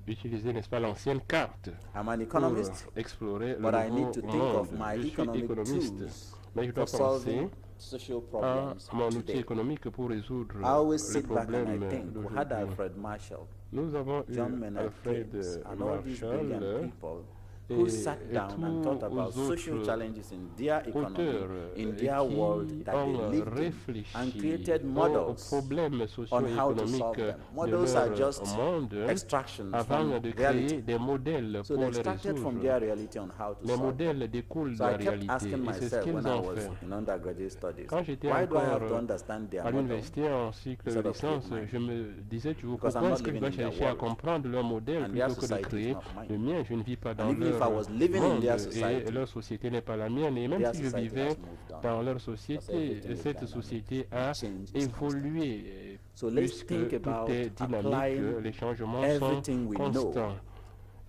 Utiliser, n'est-ce pas, l'ancienne carte I'm an economist, pour explorer but le I need to nouveau think monde. of my Je suis economic économiste, tools mais je dois for penser solving social à problems mon outil today. économique pour résoudre I always les sit back and I problèmes think, we had d'aujourd'hui. Alfred Marshall, Nous avons eu John Maynard Alfred Keynes, and all these brilliant Marshall people who sat down and thought about tous social autres challenges in their economy, auteurs in their world that they ont lived in, réfléchi and created aux models problèmes on how to solve socio-économiques them. de Models are leur just monde extractions avant from de reality. créer des modèles So pour they les extracted from résoudre. their reality on how to Les solve them. modèles découlent de So la I kept réalité asking et c'est ce myself qu'ils when I ont was fait. in undergraduate studies, Quand j'étais why do I have to encore understand their à model? l'université en cycle de instead of licence, create mine? je me disais toujours Because I'm pourquoi not est-ce que je living dois in their chercher à world. comprendre leur modèle And their plutôt que de society is créer not mine. le mien. Je ne vis pas dans And even if I leur was living in monde their et society, leur société n'est pas la mienne. Et même their si je society vivais has moved on. dans leur Because société, everything is cette dynamic. société a Change is évolué So let's puisque think tout about est dynamique, applying les changements everything sont we know constants.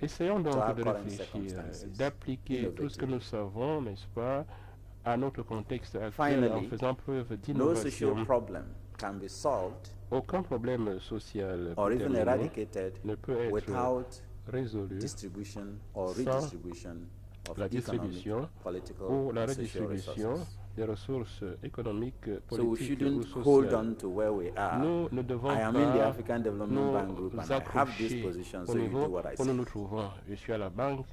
Essayons to donc our de current réfléchir, circumstances, d'appliquer tout ce que nous savons, n'est-ce pas, à notre contexte actuel en Finally, faisant preuve no social d'innovation. problem can be solved Aucun problème social or even terminé eradicated ne peut être without résolu distribution or sans redistribution of la economic, distribution political, ou la and social redistribution resources. des ressources économiques, So we politiques ou shouldn't hold sociales. on to where we are. Nous ne devons I am in the pas African Development Bank Group nous and I have this accrocher position, au so you do niveau what I où nous say. nous trouvons. Je suis à la Banque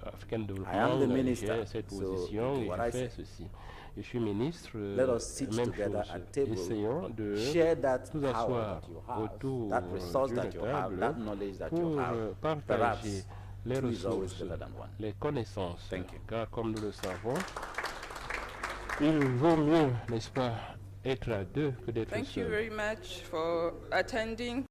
africaine de I am the développement, minister, j'ai cette so position do et what je I fais say. ceci. Je suis ministre, Let us sit même together chose. at table, Essayons de share that nous power asseoir that you have, autour that resource de that la you have, table that knowledge that you pour have. partager Perhaps les two is always ressources, better than one. les connaissances. Thank you. Car comme nous le savons, il vaut mieux, n'est-ce pas, être à deux que d'être Thank you seul. very much for attending